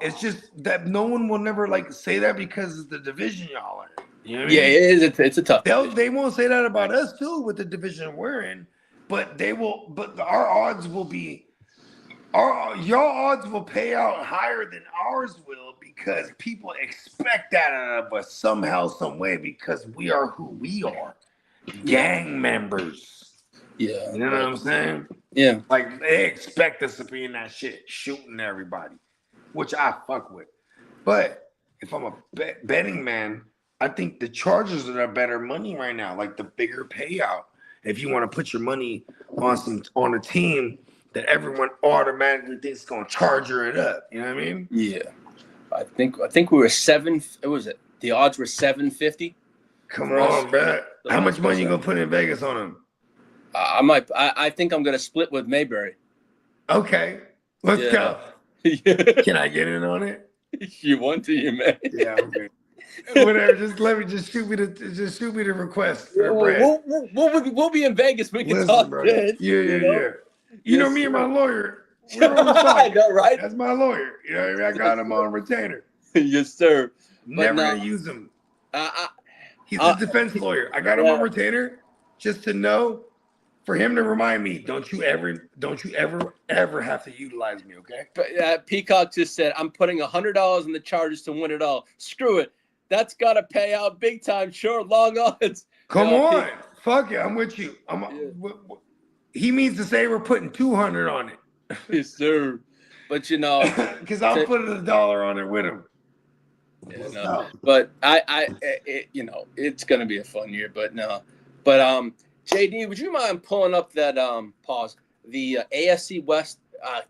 It's just that no one will never like say that because it's the division y'all are in. You know what I mean? It is. It's a tough. They won't say that about us too with the division we're in, but they will. But our odds will be. Your odds will pay out higher than ours will, because people expect that out of us somehow, some way, because we are who we are. Gang members. Yeah. You know what I'm saying? Yeah. Like, they expect us to be in that shit, shooting everybody, which I fuck with. But if I'm a betting man, I think the Chargers are better money right now, like the bigger payout. If you want to put your money on a team that everyone automatically thinks is going to Charger it up. You know what I mean? Yeah. I think we were what was it? The odds were 750. Come on, bro. How much money you going to put in Vegas on them? I think I'm going to split with Mayberry. Okay. Let's go. Can I get in on it? You want to, you may. Yeah, okay. Whatever. Just shoot me the request for the bread. We'll be in Vegas. We can Listen, talk. bro. Shit, Yeah. You know me and my lawyer. We're on the I side. know, right? That's my lawyer. You know what I mean? I got him on retainer. Yes, sir. Never gonna use him. He's a defense lawyer. I got him on retainer just to know, for him to remind me, don't you ever have to utilize me, okay? But Peacock just said, I'm putting $100 in the Chargers to win it all. Screw it. That's got to pay out big time. Sure, long odds. Come on. Fuck it. I'm with you. He means to say we're putting 200 on it. Yes, sir. But, because I'll put $1 on it with him. Yeah, no. But it's going to be a fun year, but no. But, JD, would you mind pulling up that the AFC West?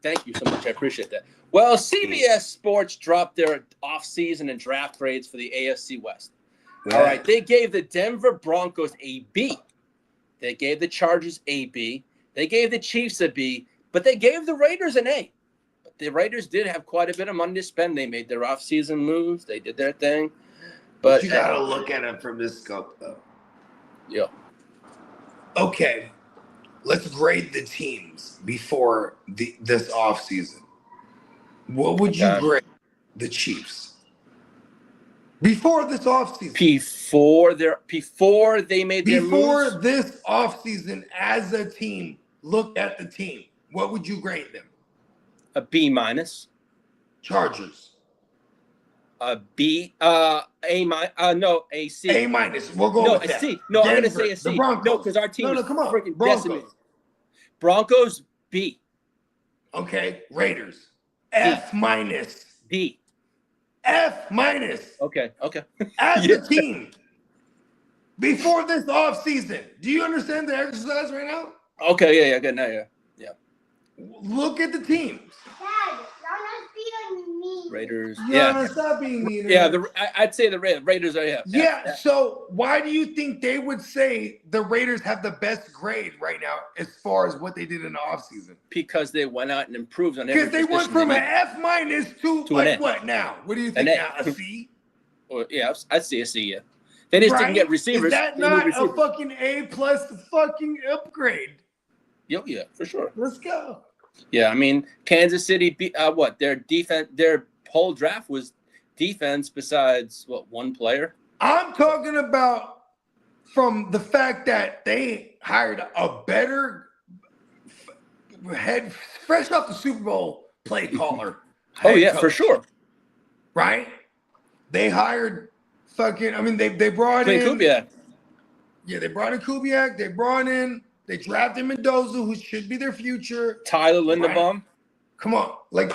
Thank you so much. I appreciate that. Well, CBS Sports dropped their offseason and draft grades for the AFC West. All right. They gave the Denver Broncos a B. They gave the Chargers a B. They gave the Chiefs a B. But they gave the Raiders an A. But the Raiders did have quite a bit of money to spend. They made their offseason moves. They did their thing. But you got to look at it from this scope, though. Yeah. Okay. Let's grade the teams before this offseason. What would you grade the Chiefs? Before this offseason. Before they made their moves. Before this offseason, as a team, look at the team. What would you grade them? A B minus. Chargers. A B. A C. A minus. We'll go with that. A C. No, Denver, I'm going to say a C. No, because our team is come on. freaking Broncos. decimated. Broncos, B. Okay. Raiders. F minus. D. F minus. Okay. As a team. Before this offseason. Do you understand the exercise right now? Okay, yeah, good now, yeah. Look at the teams. Dad, you're not being mean. Raiders. Stop being mean. Yeah, I'd say the Raiders are, Yeah, so why do you think they would say the Raiders have the best grade right now as far as what they did in the offseason? Because they went out and improved on every Because they went from an F minus to like what now? What do you think now? A C? Well, yeah, I'd say a C, yeah. They just didn't get receivers. Is that not a fucking A plus fucking upgrade? Yeah, for sure. Let's go. Yeah, I mean, Kansas City, their defense, their whole draft was defense besides, one player? I'm talking about from the fact that they hired a better head, fresh off the Super Bowl play caller. Oh, yeah, coach, for sure. Right? They hired they brought in Kubiak. Yeah, they brought in Kubiak. They drafted Mendoza, who should be their future. Tyler Linderbaum. Right? Come on. Look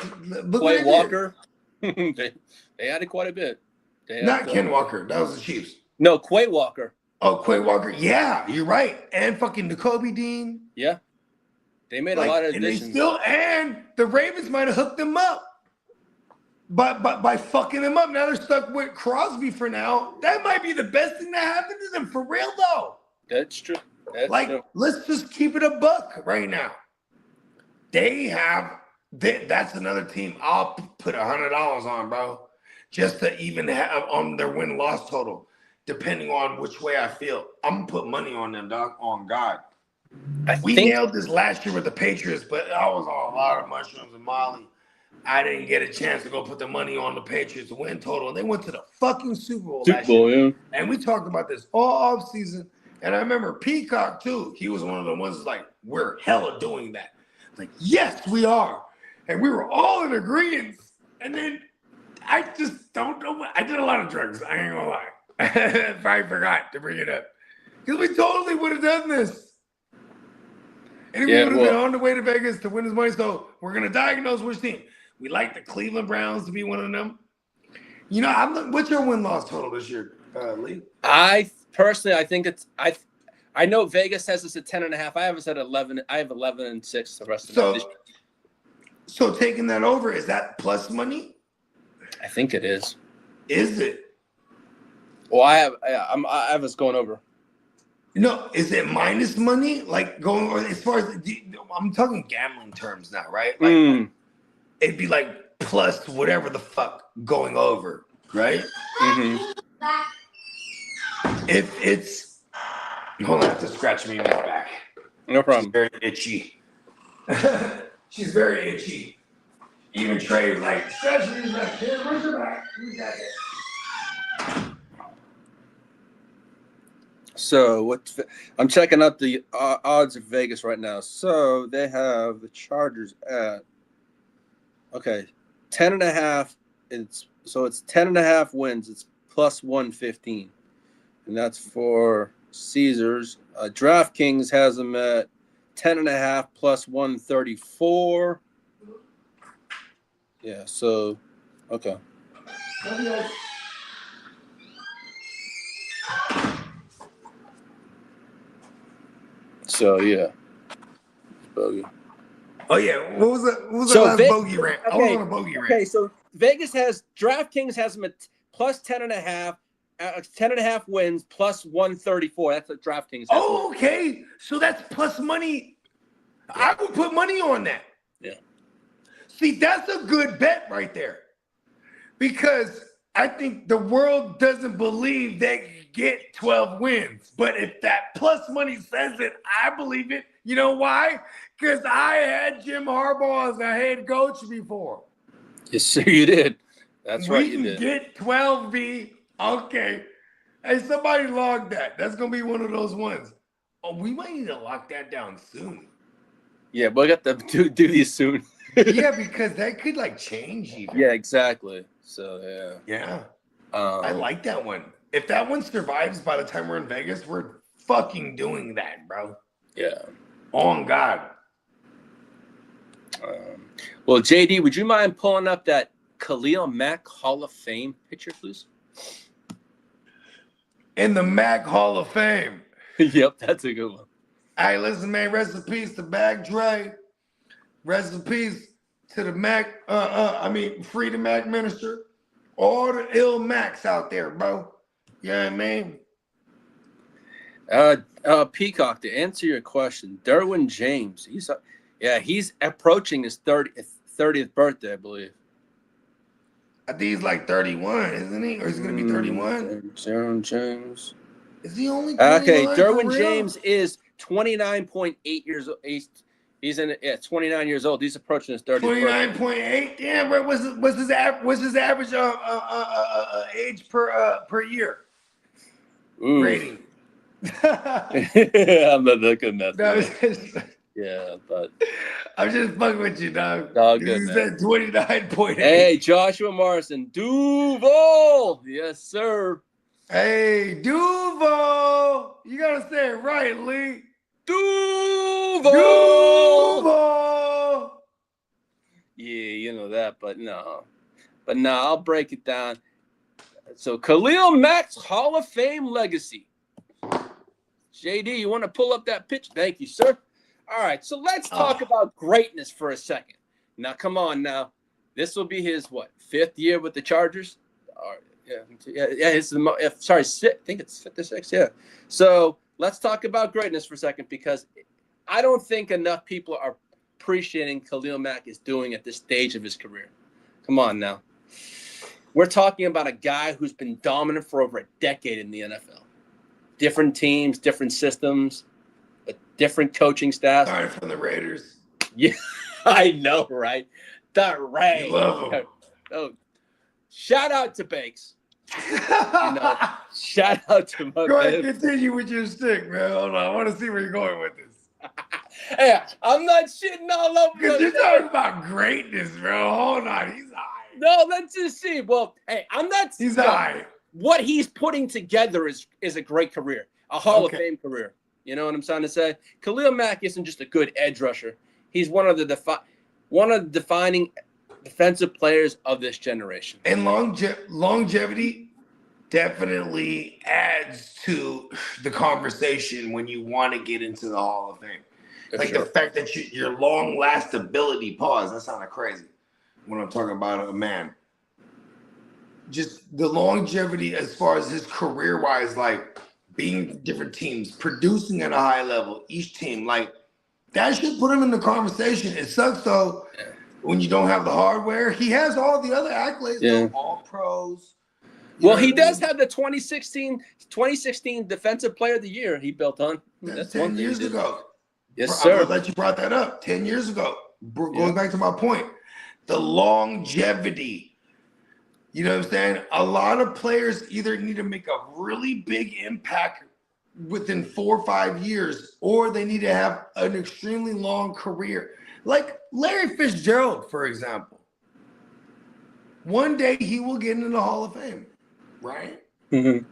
Quay Walker. they added quite a bit. Not Ken Walker. That was the Chiefs. No, Quay Walker. Oh, Quay Walker. Yeah, you're right. And fucking N'Kobe Dean. Yeah. They made a lot of additions. And the Ravens might have hooked them up. But by fucking them up, now they're stuck with Crosby for now. That might be the best thing that happened to them for real, though. That's true. Let's just keep it a buck right now. That's another team I'll put $100 on, bro, just to even have on their win-loss total, depending on which way I feel. I'm gonna put money on them, dog. On God. We nailed this last year with the Patriots, but I was on a lot of mushrooms and Molly. I didn't get a chance to go put the money on the Patriots to win total. They went to the fucking Super Bowl last year. Yeah. And we talked about this all offseason. And I remember Peacock, too. He was one of the ones that's like, we're hella doing that. Like, yes, we are. And we were all in agreement. And then I just don't know. I did a lot of drugs. I ain't gonna lie. I forgot to bring it up. Because we totally would have done this. Anybody would have been on the way to Vegas to win his money. So we're gonna diagnose which team. We like the Cleveland Browns to be one of them. You know, what's your win-loss total this year, Lee? I think it's I know Vegas has us at 10.5. I have us at 11. I have 11-6 the rest of it. So taking that over, is that plus money? I think it is. Is it? Well, I have us going over. No, is it minus money? Like going as far as I'm talking gambling terms now, right? Like it'd be like plus whatever the fuck going over, right? Mm-hmm. If it's hold on, I have to scratch me in my back. No problem. She's very itchy. She's very itchy. Even Trey was like, scratch me in my back. Here, where's your back? Who's that? So I'm checking out the odds of Vegas right now. So they have the Chargers at 10.5. It's 10.5 wins. It's plus 115, and that's for Caesars. DraftKings has them at 10.5 plus 134. Yeah. So okay. So yeah, bogey. Oh yeah, what was the last bogey rant? I was on a bogey rant. Okay, so DraftKings has them at plus 10.5, 10.5 wins plus 134. That's what DraftKings has. Oh, okay, so that's plus money. I would put money on that. Yeah. See, that's a good bet right there, because I think the world doesn't believe they can get 12 wins. But if that plus money says it, I believe it. You know why? Because I had Jim Harbaugh as a head coach before. Yes, sir, you did. That's right, you We did. can get 12B. Okay. Hey, somebody log that. That's going to be one of those ones. Oh, we might need to lock that down soon. Yeah, but I got to do these soon. Yeah, because that could like change even. Yeah, exactly. So Yeah. I like that one. If that one survives by the time we're in Vegas, we're fucking doing that, bro. Yeah. On God. Well, JD, would you mind pulling up that Khalil Mack Hall of Fame picture, please? In the Mack Hall of Fame. Yep, that's a good one. Hey, listen, man. Rest in peace to Bag Dre. Rest in peace to the Mac. Free the Mac minister. All the ill Macs out there, bro. You know what I mean? Peacock, to answer your question, Derwin James, he's approaching his 30th birthday, I believe. I think he's like 31, isn't he? Or is he going to be 31? Derwin James. Is he only 29? Okay, Derwin James is 29.8 years old. He's 29 years old. He's approaching his 30th birthday. 29.8. Damn, bro. What's his average age per year? Ooh. Rating. I'm not looking at No, that. Yeah, but I'm just fucking with you, dog. All good, He man. said 29.8. Hey, Joshua Morrison, Duval. Yes, sir. Hey, Duval. You gotta say it right, Lee. Duval. Duval. Yeah, you know that, but no, I'll break it down. So Khalil Mack's Hall of Fame legacy. JD, you want to pull up that pitch? Thank you, sir. All right, so let's talk about greatness for a second. Now, come on now. This will be his, 5th year with the Chargers? I think it's 5th or 6th, yeah. So let's talk about greatness for a second, because I don't think enough people are appreciating Khalil Mack is doing at this stage of his career. Come on now. We're talking about a guy who's been dominant for over a decade in the NFL. Different teams, different systems, but different coaching staffs. Sorry for the Raiders. Yeah, I know, right? The Raiders. You love them. Oh, shout out to Bakes. Shout out to my Go ahead, man. continue with your stick, man. Hold on, I want to see where you're going with this. Hey, I'm not shitting all over. Because you're talking about greatness, bro. Hold on, he's high. No, let's just see. Well, hey, I'm not. He's high. What he's putting together is a great career, a Hall of Fame career. You know what I'm trying to say? Khalil Mack isn't just a good edge rusher. He's one of the defining defensive players of this generation. And longevity definitely adds to the conversation when you want to get into the Hall of Fame. Like the fact that your long lastability, that sounded crazy when I'm talking about a man. Just the longevity as far as his career-wise, like being different teams, producing at a high level, each team, like that should put him in the conversation. It sucks though when you don't have the hardware. He has all the other accolades, though, all pros. Well, he does have the 2016 Defensive Player of the Year he built on. That's 10 years ago. Yes, sir. I'm glad you brought that up. 10 years ago. Going back to my point, the longevity. You know what I'm saying? A lot of players either need to make a really big impact within 4 or 5 years, or they need to have an extremely long career. Like Larry Fitzgerald, for example. One day he will get into the Hall of Fame, right? Mm-hmm.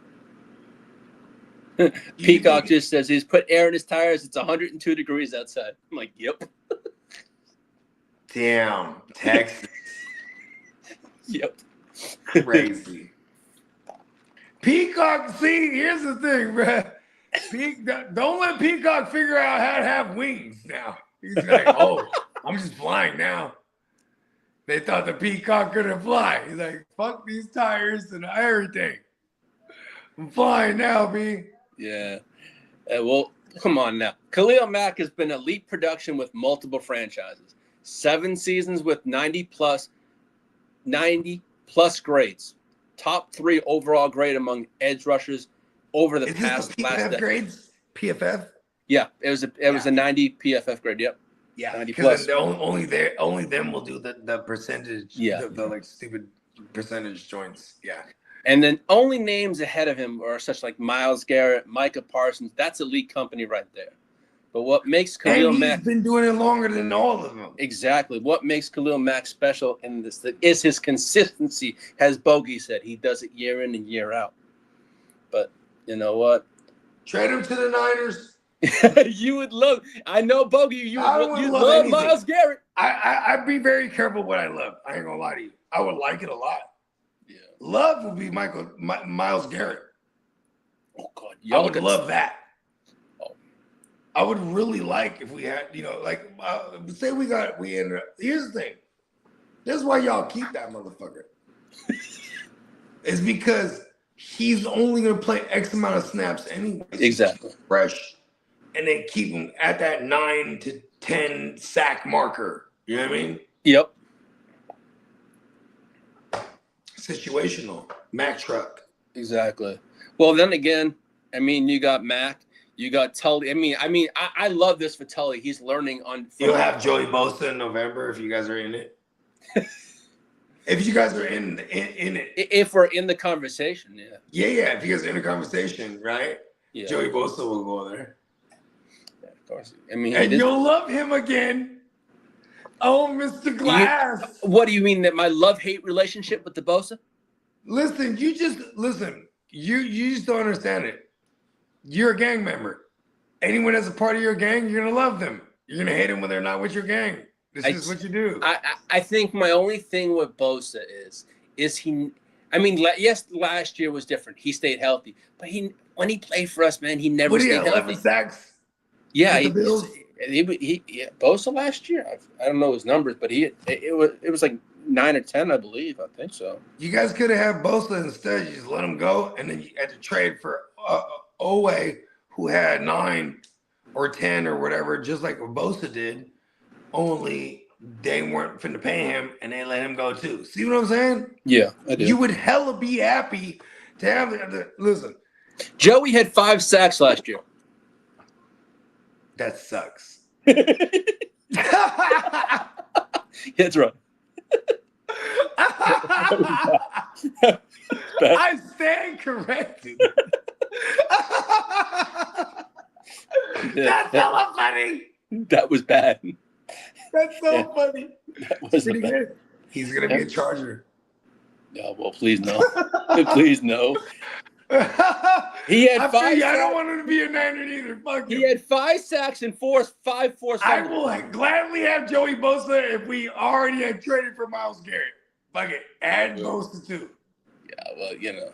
Peacock just says he's put air in his tires. It's 102 degrees outside. I'm like, yep. Damn, Texas. Yep. Crazy. Peacock, see, here's the thing, bro. Don't let Peacock figure out how to have wings now. He's like, oh, I'm just flying now. They thought the Peacock couldn't fly. He's like, fuck these tires and everything. I'm flying now, B. Yeah. Well, come on now. Khalil Mack has been elite production with multiple franchises. 7 seasons with 90-plus grades. Top 3 overall grade among edge rushers over the past last decade. Grades? PFF? Yeah, it was a 90 PFF grade. Yep. Yeah, 90 plus. Only them will do the percentage. Yeah, the like stupid percentage joints. Yeah. And then only names ahead of him are such like Myles Garrett, Micah Parsons. That's elite company right there. But what makes Khalil Mack been doing it longer than all of them. Exactly. What makes Khalil Mack special in this is his consistency. As Bogey said, he does it year in and year out. But you know what? Trade him to the Niners. You would love. I know Bogey. You love anything. Myles Garrett. I'd be very careful what I love. I ain't gonna lie to you. I would like it a lot. Yeah. Love would be Myles Garrett. Oh God, I would love that. I would really like if we had, like, say we ended up. Here's the thing. This is why y'all keep that motherfucker. It's because he's only going to play X amount of snaps anyway. Exactly. Fresh. And then keep him at that 9 to 10 sack marker. You know what I mean? Yep. Situational. Mack truck. Exactly. Well, then again, I mean, you got Mack. You got Tully. I love this for Tully. He's learning on. You'll have Joey Bosa in November if you guys are in it. If you guys are in it. If we're in the conversation, yeah. Yeah. If you guys are in the conversation, right? Yeah. Joey Bosa will go there. Yeah, of course. I mean, and you'll love him again. Oh, Mr. Glass. What do you mean that my love-hate relationship with the Bosa? Listen. You just don't understand it. You're a gang member. Anyone that's a part of your gang, you're gonna love them. You're gonna hate them when they're not with your gang. This is what you do. I think my only thing with Bosa is he. I mean, yes, last year was different. He stayed healthy, but when he played for us, man, he never stayed healthy. 11 sacks. Yeah, he Bosa last year. I don't know his numbers, but it was like 9 or 10, I believe. I think so. You guys could have had Bosa instead. You just let him go, and then you had to trade for Owe, who had 9 or 10 or whatever, just like Bosa did. Only they weren't finna pay him, and they let him go too. See what I'm saying? Yeah, I do. You would hella be happy to have the listen. Joey had 5 sacks last year. That sucks. That's right. I stand corrected. That's hella funny. That was bad. That's so funny. That was pretty good. He's gonna be a Charger. No, well, please no. Please no. He had I five. I don't want him to be a Niner either. Fuck him. He had 5 sacks and five forced I fumbles. will gladly have Joey Bosa if we already had traded for Myles Garrett. Fuck it. Add Bosa too. Yeah, well, you know.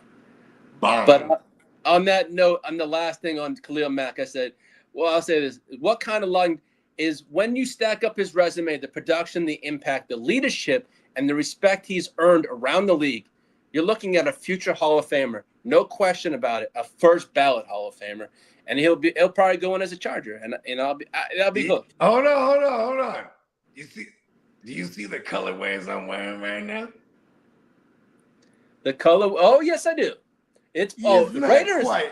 Bomb. But on that note, on the last thing on Khalil Mack, I said, well, I'll say this. What kind of line is when you stack up his resume, the production, the impact, the leadership, and the respect he's earned around the league, you're looking at a future Hall of Famer. No question about it. A first ballot Hall of Famer. And he'll probably go in as a Charger. And I'll be hooked. Hold on. Do you see the colorways I'm wearing right now? The color, oh yes, I do. It's It's the not Raiders. quite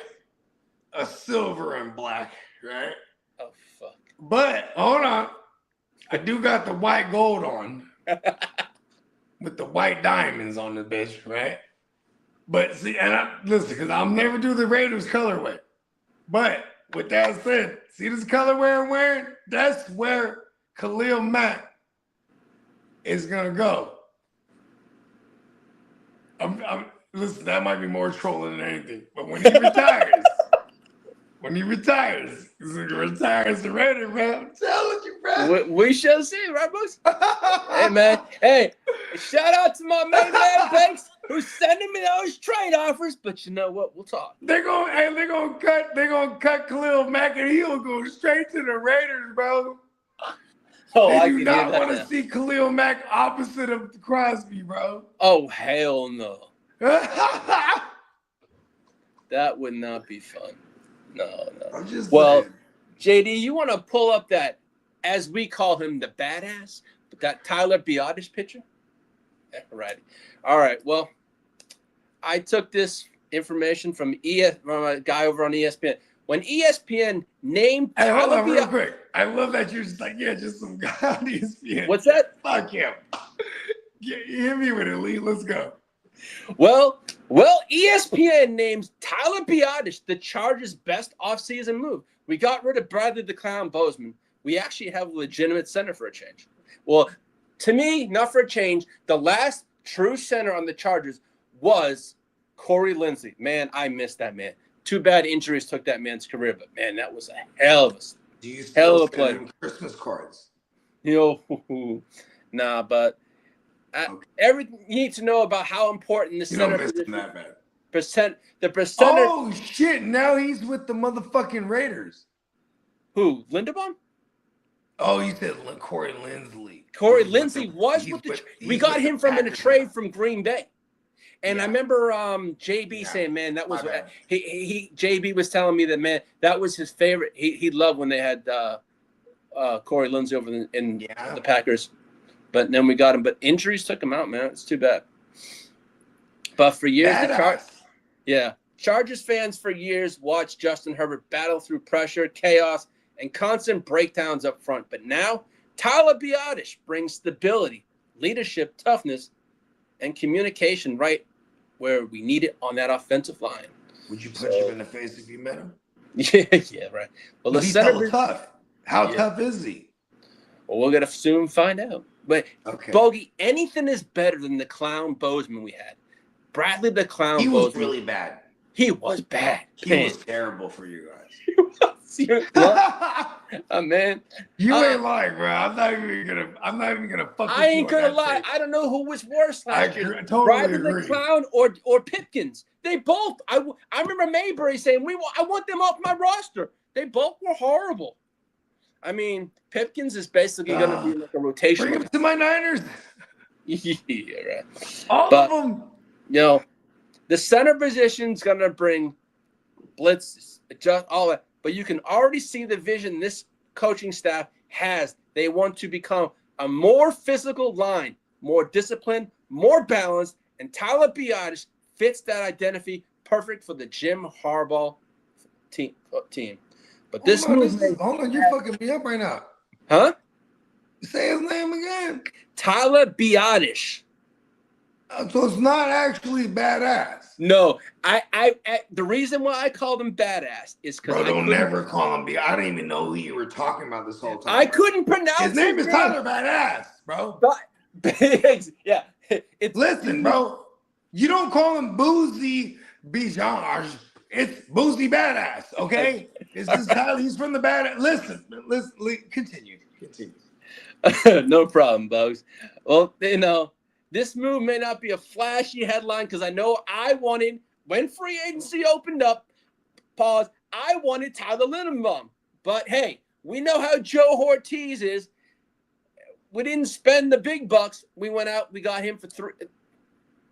a silver and black, right? Oh fuck. But hold on, I do got the white gold on with the white diamonds on the bitch, right? But see, listen, because I'll never do the Raiders colorway. But with that said, see this colorway I'm wearing? That's where Khalil Mack is gonna go. Listen, that might be more trolling than anything. But when he retires, he's gonna retire as the Raider, man. I'm telling you, bro. We shall see, right, boys? Hey, man. Hey, shout out to my main man Banks, who's sending me those trade offers. But you know what? We'll talk. They're gonna cut Khalil Mack, and he'll go straight to the Raiders, bro. Oh, They I do can not hear that want to now. see Khalil Mack opposite of Crosby, bro. Oh, hell no. That would not be fun. No. I'm just Well, saying. JD, you want to pull up that, as we call him, the badass, that Tyler Biadasz picture? Yeah, right. All right. Well, I took this information from a guy over on ESPN. When ESPN named Hey, hold Tyler on real Biadasz, quick. I love that you're just like, yeah, just some guy on ESPN. what's that? Fuck him. Yeah, hit me with it, Lee. Let's go. Well, ESPN names Tyler Biadasz the Chargers' best offseason move. We got rid of Bradley the Clown Bozeman. We actually have a legitimate center for a change. Well, to me, not for a change, the last true center on the Chargers was Corey Linsley. Man, I miss that man. Too bad injuries took that man's career, but man, that was a hell of a Do you hell still of a play. send him Christmas cards? Nah, but everything you need to know about how important the You don't center miss him position. that bad. The percentage. Oh, shit. Now he's with the motherfucking Raiders. Who? Linderbaum? Oh, you said Corey Linsley. Corey He's with Lindsey the- was he's with the. with- We he's got with him the from in a Packers trade now. from Green Bay, and I Yeah. remember JB Yeah. saying, "Man, that was My bad. JB was telling me that man that was his favorite. He loved when they had Corey Lindsey over in Yeah. the Packers, but then we got him. But injuries took him out, man. It's too bad. But for years, Chargers fans for years watched Justin Herbert battle through pressure, chaos, and constant breakdowns up front. But now, Tyler Biadasz brings stability, leadership, toughness, and communication right where we need it on that offensive line. Would you punch him in the face if you met him? Yeah, right. Well, the He's center. hella tough. How Yeah. tough is he? Well, we're gonna soon find out. But Okay. Bogey, anything is better than the clown Bozeman we had. Bradley the clown. He was Bozeman. really bad. He was bad. He was terrible for you guys. Man. You ain't lying, bro. I'm not even gonna fuck with I ain't you on gonna that lie. shit. I don't know who was worse last year. totally Bradley agree. the Clown or Pipkins. They both. I remember Mayberry saying I want them off my roster. They both were horrible. I mean, Pipkins is basically going to be like a rotational. Bring him to my Niners. Yeah, right. All of them. You know, the center position's going to bring blitzes, adjust all that. But you can already see the vision this coaching staff has. They want to become a more physical line, more disciplined, more balanced, and Tyler Biadasz fits that identity perfect for the Jim Harbaugh team. But this move, Hold on, you're fucking me up right now. huh? Say his name again. Tyler Biadasz. So it's not actually badass. No, I the reason why I called him badass is because Bro, don't never call him. I didn't even know who you were talking about this whole time. I couldn't pronounce His name is name. Tyler Badass, bro. But yeah, it's Listen, bro. You don't call him Boozy Biadasz. It's Boozy Biadasz, okay? It's just how he's from the bad. Listen, continue. No problem, Bugs. Well, this move may not be a flashy headline because I know I wanted, when free agency opened up, pause, I wanted Tyler Linderbaum. But hey, we know how Joe Ortiz is. We didn't spend the big bucks. We went out, we got him for it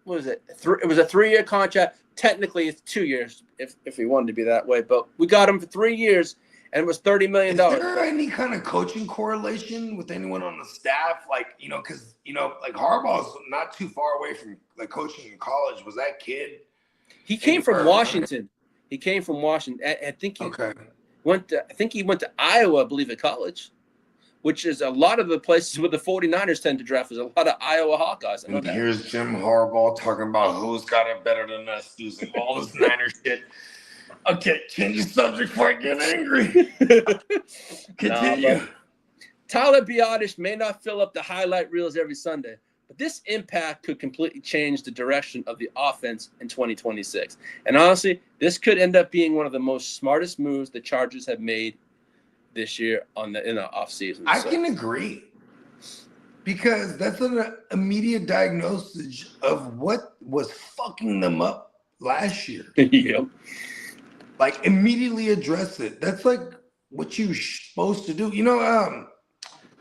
was a 3-year contract. Technically, it's 2 years if we wanted to be that way, but we got him for 3 years, and it was $30 million. Is there any kind of coaching correlation with anyone on the staff? Like, because, like Harbaugh's not too far away from like coaching in college. Was that kid? He came from Washington. He came from Washington. I think he went to Iowa, I believe, at college, which is a lot of the places where the 49ers tend to draft. There's a lot of Iowa Hawkeyes. And here's Jim Harbaugh talking about who's got it better than us, using all this Niners shit. Okay, change the subject before I get angry. Continue. Tyler Biadasz may not fill up the highlight reels every Sunday, but this impact could completely change the direction of the offense in 2026. And honestly, this could end up being one of the most smartest moves the Chargers have made this year in the offseason. I can agree, because that's an immediate diagnosis of what was fucking them up last year. Yep. Like, immediately address it. That's like what you're supposed to do.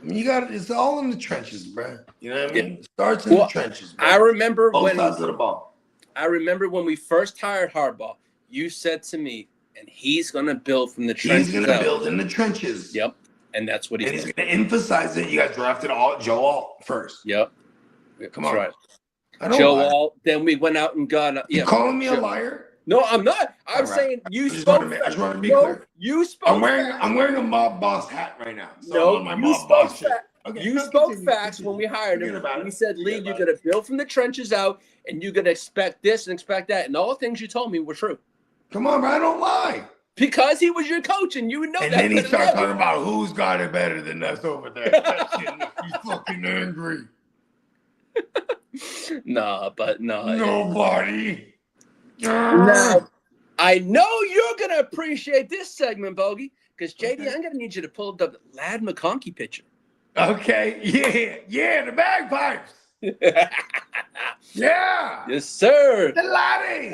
It's all in the trenches, bro. You know what I mean? It starts in the trenches, bro. I remember both sides of the ball. I remember when we first hired Harbaugh, you said to me, and he's going to build from the trenches. He's going to build in the trenches. Yep. And that's what he's going to emphasize it. You got drafted Joe Alt first. Yep. Come on. Right. Joe Alt. Then we went out and got. You calling me a liar? No, I'm not. I'm saying you spoke. I just want to be clear. You spoke. I'm wearing a mob boss hat right now. So you spoke facts when we hired him. We said, Lee, you're going to build from the trenches out, and you're going to expect this and expect that. And all the things you told me were true. Come on, bro. I don't lie. Because he was your coach, and you know and that. And then he starts talking about who's got it better than us over there. That shit makes me fucking angry. No. Nobody. Now, I know you're going to appreciate this segment, Bogey, because, JD, I'm going to need you to pull up the Ladd McConkey picture. Okay. Yeah, the bagpipes. Yeah. Yes, sir. The Laddie.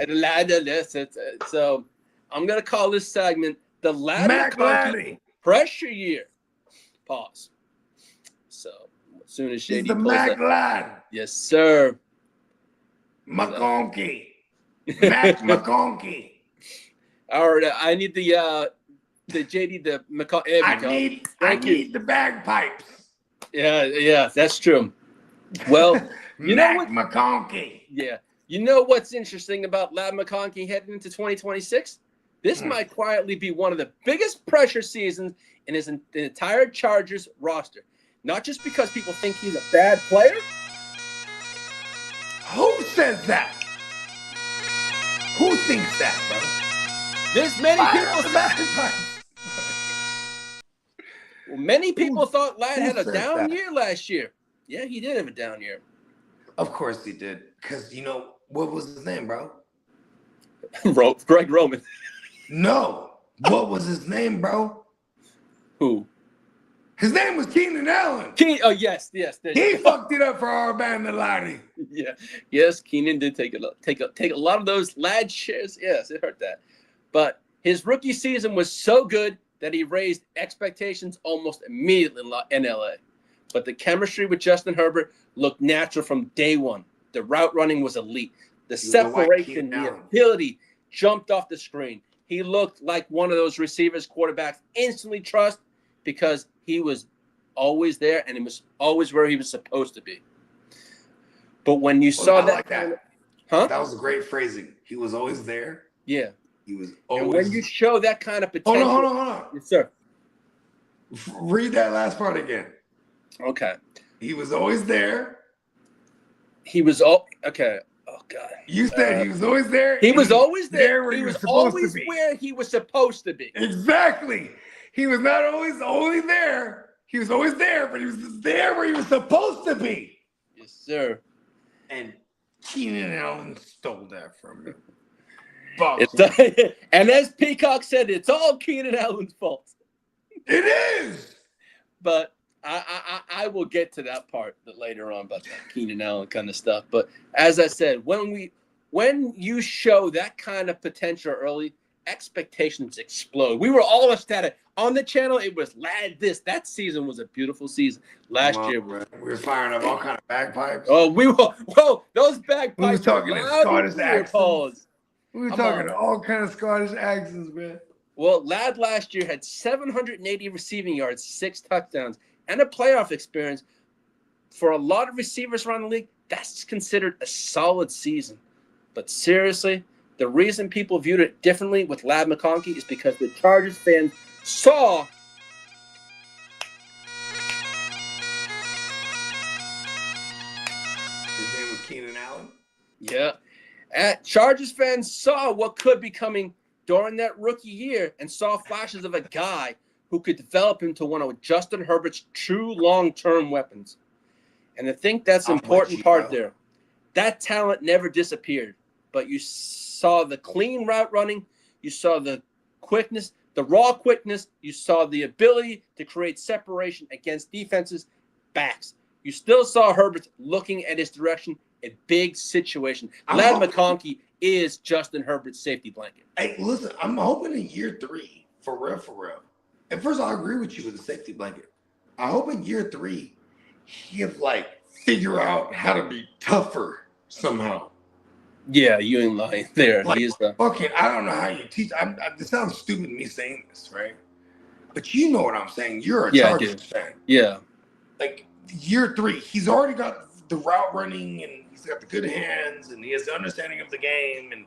So I'm going to call this segment the Ladd McConkey pressure year. Pause. So as soon as JD the pulls Mack that. Ladd. Yes, sir. McConkey. Mack McConkey. All right, I need the JD, the McConkey. I need the bagpipes. Yeah, that's true. Well, you know what? McConkey. Yeah. You know what's interesting about Ladd McConkey heading into 2026? This might quietly be one of the biggest pressure seasons in the entire Chargers roster. Not just because people think he's a bad player. Who says that? Who thinks that, bro? There's many people. Many people thought Ladd had a down year last year. Yeah, he did have a down year. Of course he did. Because, what was his name, bro? Greg Roman. No. What was his name, bro? Who? His name was Keenan Allen. Yes. He fucked it up for our band, the Laddie. Yeah. Yes, Keenan did take a lot of those Ladd shares. Yes, it hurt that. But his rookie season was so good that he raised expectations almost immediately in LA. But the chemistry with Justin Herbert looked natural from day one. The route running was elite. The separation, the ability jumped off the screen. He looked like one of those receivers quarterbacks instantly trust because he was always there and he was always where he was supposed to be. But when you saw that, that was a great phrasing. He was always there. Yeah. He was always. And when you show that kind of potential. Hold on. Yes, sir. Read that last part again. Okay. He was always there. Okay. Oh God. You said he was always there. He was always there. Where he was supposed always to be. where he was supposed to be. Exactly. He was not always only there. He was always there, but he was there where he was supposed to be. Yes, sir. And Keenan Allen stole that from him. And as Peacock said, it's all Keenan Allen's fault. It is. But I will get to that part later on about that Keenan Allen kind of stuff. But as I said, when you show that kind of potential early, expectations explode. We were all ecstatic. On the channel, it was Ladd this. That season was a beautiful season. Last year. We were firing up all kind of bagpipes. Oh, those bagpipes. We were talking Scottish accents. We were talking on. all kind of Scottish accents, man. Well, Ladd last year had 780 receiving yards, 6 touchdowns, and a playoff experience. For a lot of receivers around the league, that's considered a solid season. But seriously, the reason people viewed it differently with Ladd McConkey is because the Chargers fans saw his name was Keenan Allen. Yeah. Chargers fans saw what could be coming during that rookie year and saw flashes of a guy who could develop into one of Justin Herbert's true long-term weapons. And I think that's an important part there. That talent never disappeared, but you saw the clean route running, you saw the quickness, the raw quickness, you saw the ability to create separation against defenses, backs. You still saw Herbert looking at his direction in big situation. Ladd McConkey is Justin Herbert's safety blanket. Hey, listen, I'm hoping in year 3, for real. At first, I agree with you with the safety blanket. I hope in year 3, he'll figure out how to be tougher somehow. Yeah, you ain't lying there. Okay, I don't know how you teach. This sounds stupid me saying this, right? But you know what I'm saying. You're a Chargers fan. Yeah. Year 3, he's already got the route running and he's got the good hands and he has the understanding of the game. And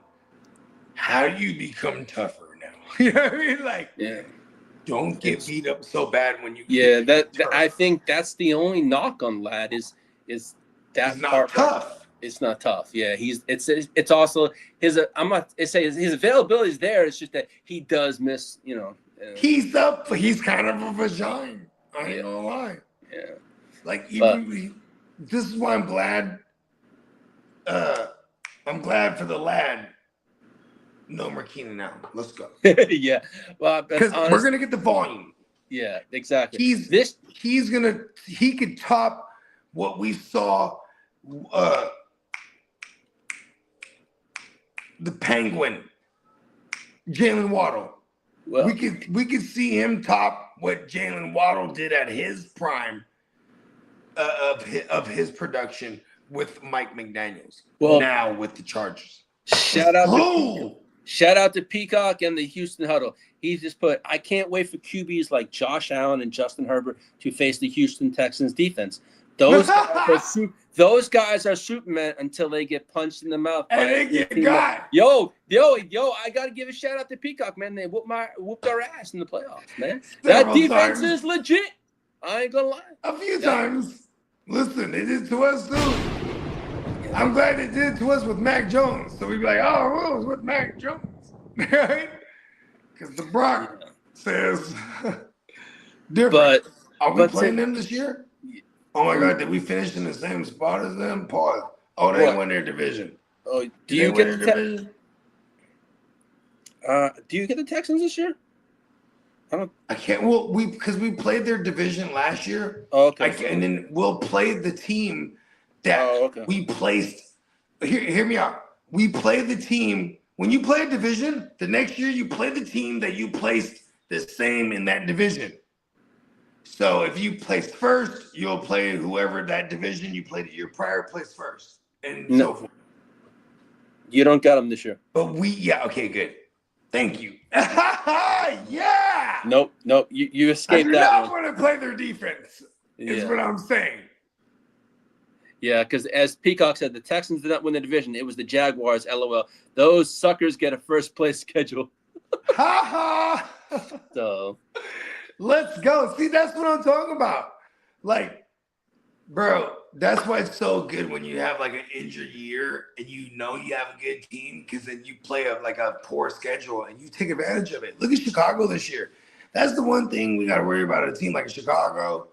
how do you become tougher now? You know what I mean? Don't get beat up so bad when you. Yeah, I think that's the only knock on Ladd is that he's not tough. It's not tough. Yeah, it's also his. I'm not saying his availability is there. It's just that he does miss. He's kind of a vagina. I ain't gonna lie. Yeah. This is why I'm glad. I'm glad for the Ladd. No more Keenan Allen. Let's go. Yeah. Well, because we're gonna get the volume. Yeah, exactly. He could top what we saw. The Penguin, Jalen Waddle. Well, we could see him top what Jalen Waddle did at his prime of his production with Mike McDaniels. Well, now with the Chargers. Shout out to Peacock and the Houston Huddle. He's just put, I can't wait for QBs like Josh Allen and Justin Herbert to face the Houston Texans defense. Those guys are Superman until they get punched in the mouth. And they get got. Yo, I got to give a shout out to Peacock, man. They whooped our ass in the playoffs, man. That defense is legit. I ain't going to lie. A few times. Listen, they did to us, too. I'm glad they did it to us with Mac Jones. So we'd be like, oh, it was with Mac Jones. Right? Because the Brock says different. But are we playing them this year? Oh my God, did we finish in the same spot as them? Pause. Oh, they won their division. Oh, do you get the division? Do you get the Texans this year? I can't. Well, because we played their division last year. Oh, okay. And then we'll play the team that we placed. Hear me out. We play the team. When you play a division, the next year you play the team that you placed the same in that division. So if you placed first, you'll play whoever that division you played the year prior placed first, and so forth. You don't got them this year. But okay, good. Thank you. Yeah. Nope. You escaped that. I do not want to play their defense. Is what I'm saying. Yeah, because as Peacock said, the Texans did not win the division. It was the Jaguars. LOL. Those suckers get a first place schedule. So. Let's go. See, that's what I'm talking about. Bro, that's why it's so good when you have an injured year and you have a good team, because then you play a poor schedule and you take advantage of it. Look at Chicago this year. That's the one thing we got to worry about a team like Chicago.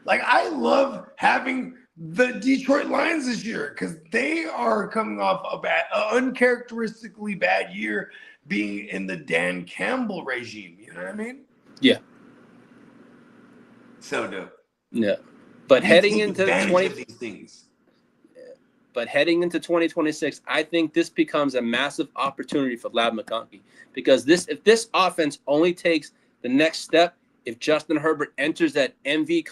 I love having the Detroit Lions this year because they are coming off an uncharacteristically bad year being in the Dan Campbell regime. You know what I mean? Yeah. So dope. Yeah. But heading into these things. But heading into 2026, I think this becomes a massive opportunity for Ladd McConkey because if this offense only takes the next step, if Justin Herbert enters that MVP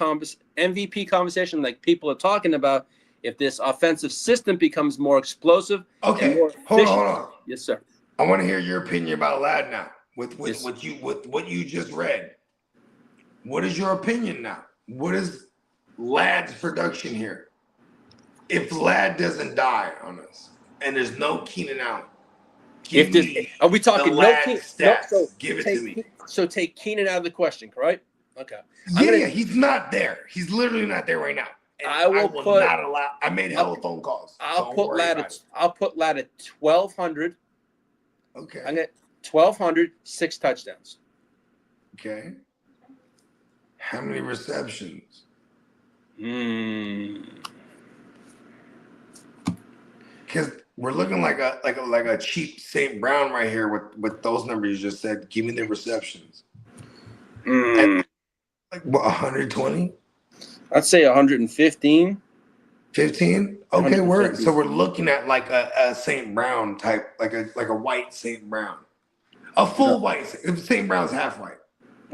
conversation like people are talking about, if this offensive system becomes more explosive, okay, more hold on. Yes, sir. I want to hear your opinion about Ladd now. With what you just read, what is your opinion now? What is Ladd's production here? If Ladd doesn't die on us, and there's no Keenan Allen, are we talking no Keenan? So give it to me. So take Keenan out of the question, right? Okay. Yeah, he's not there. He's literally not there right now. And I will not allow. I made hella phone calls. I'll put Ladd at 1,200. Okay. I'm at 1,200, 6 touchdowns. Okay. How many receptions? Because we're looking like a cheap St. Brown right here with those numbers you just said. Give me the receptions. Like what, 120? I'd say 115. 15? Okay, we're looking at like a St. Brown type, like a white St. Brown. A full white. St. Brown's half white.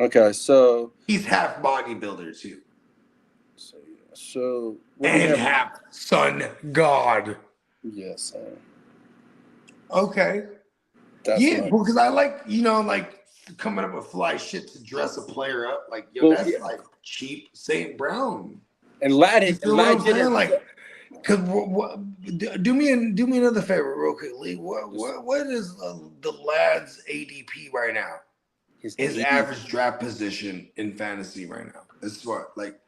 Okay, so he's half bodybuilder too. So and half sun god. Yes. Okay. Because I like, coming up with fly shit to dress a player up. Like, that's like cheap St. Brown. And Ladd did it. Like, because do me another favor real quickly. What is the Ladd's ADP right now? His average draft position in fantasy right now. This is what, like,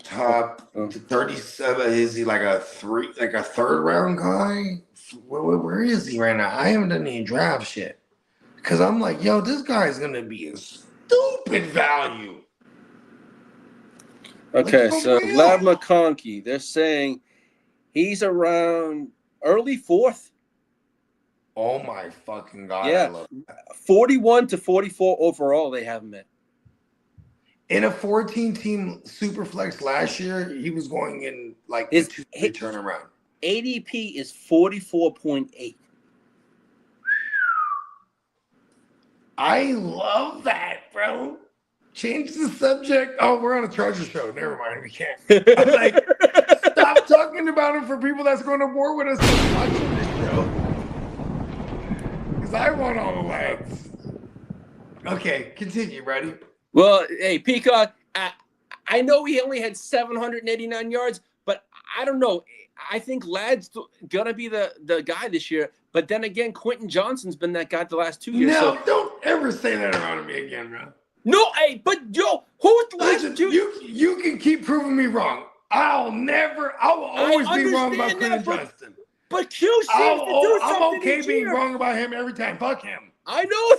top 37. Is he like a third round guy? Where is he right now? I haven't done any draft shit because I'm like, yo, this guy's gonna be a stupid value. Okay, so Ladd McConkey, they're saying he's around early 4th. Oh my fucking god! Yeah, I love that. 41 to 44 overall. They have him at. In a 14-team Superflex last year, he was going in like his 2-3 turnaround. ADP is 44.8. I love that, bro. Change the subject. Oh, we're on a Chargers show. Never mind, we can't. I'm like, stop talking about him for people that's going to war with us and watching this show. Because I want all the lads. Okay, continue, buddy. Well, hey, Peacock, I know he only had 789 yards, but I don't know. I think Ladd's going to be the guy this year. But then again, Quentin Johnson's been that guy the last 2 years. No, don't ever say that around me again, bro. No, hey, but yo, who's the last two? You can keep proving me wrong. I will always be wrong about Quentin Johnston. But Q seems to do something. I'm okay being wrong about him every time. Fuck him. I know.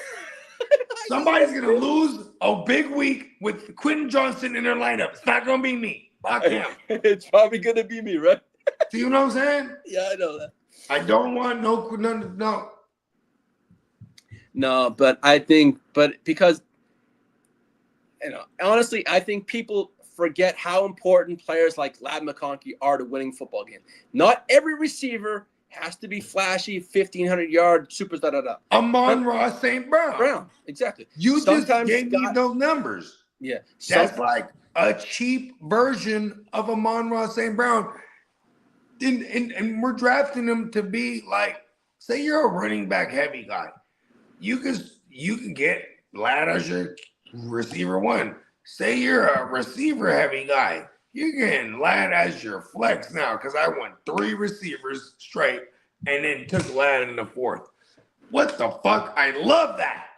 Somebody's going to lose a big week with Quentin Johnston in their lineup. It's not going to be me. Fuck him. It's probably going to be me, right? See what I'm saying? Yeah, I know that. I don't want no. No, but I think, because, honestly, I think people forget how important players like Ladd McConkey are to winning football games. Not every receiver has to be flashy, 1,500-yard super da-da-da. Amon-Ra St. Brown. Exactly. You sometimes just gave me those numbers. Yeah. That's like a cheap version of Amon-Ra St. Brown. And we're drafting him to be like, say you're a running back heavy guy. You can get Ladd as your receiver 1. Say you're a receiver heavy guy. You're getting Ladd as your flex now because I went 3 receivers straight and then took Ladd in the 4th. What the fuck? I love that.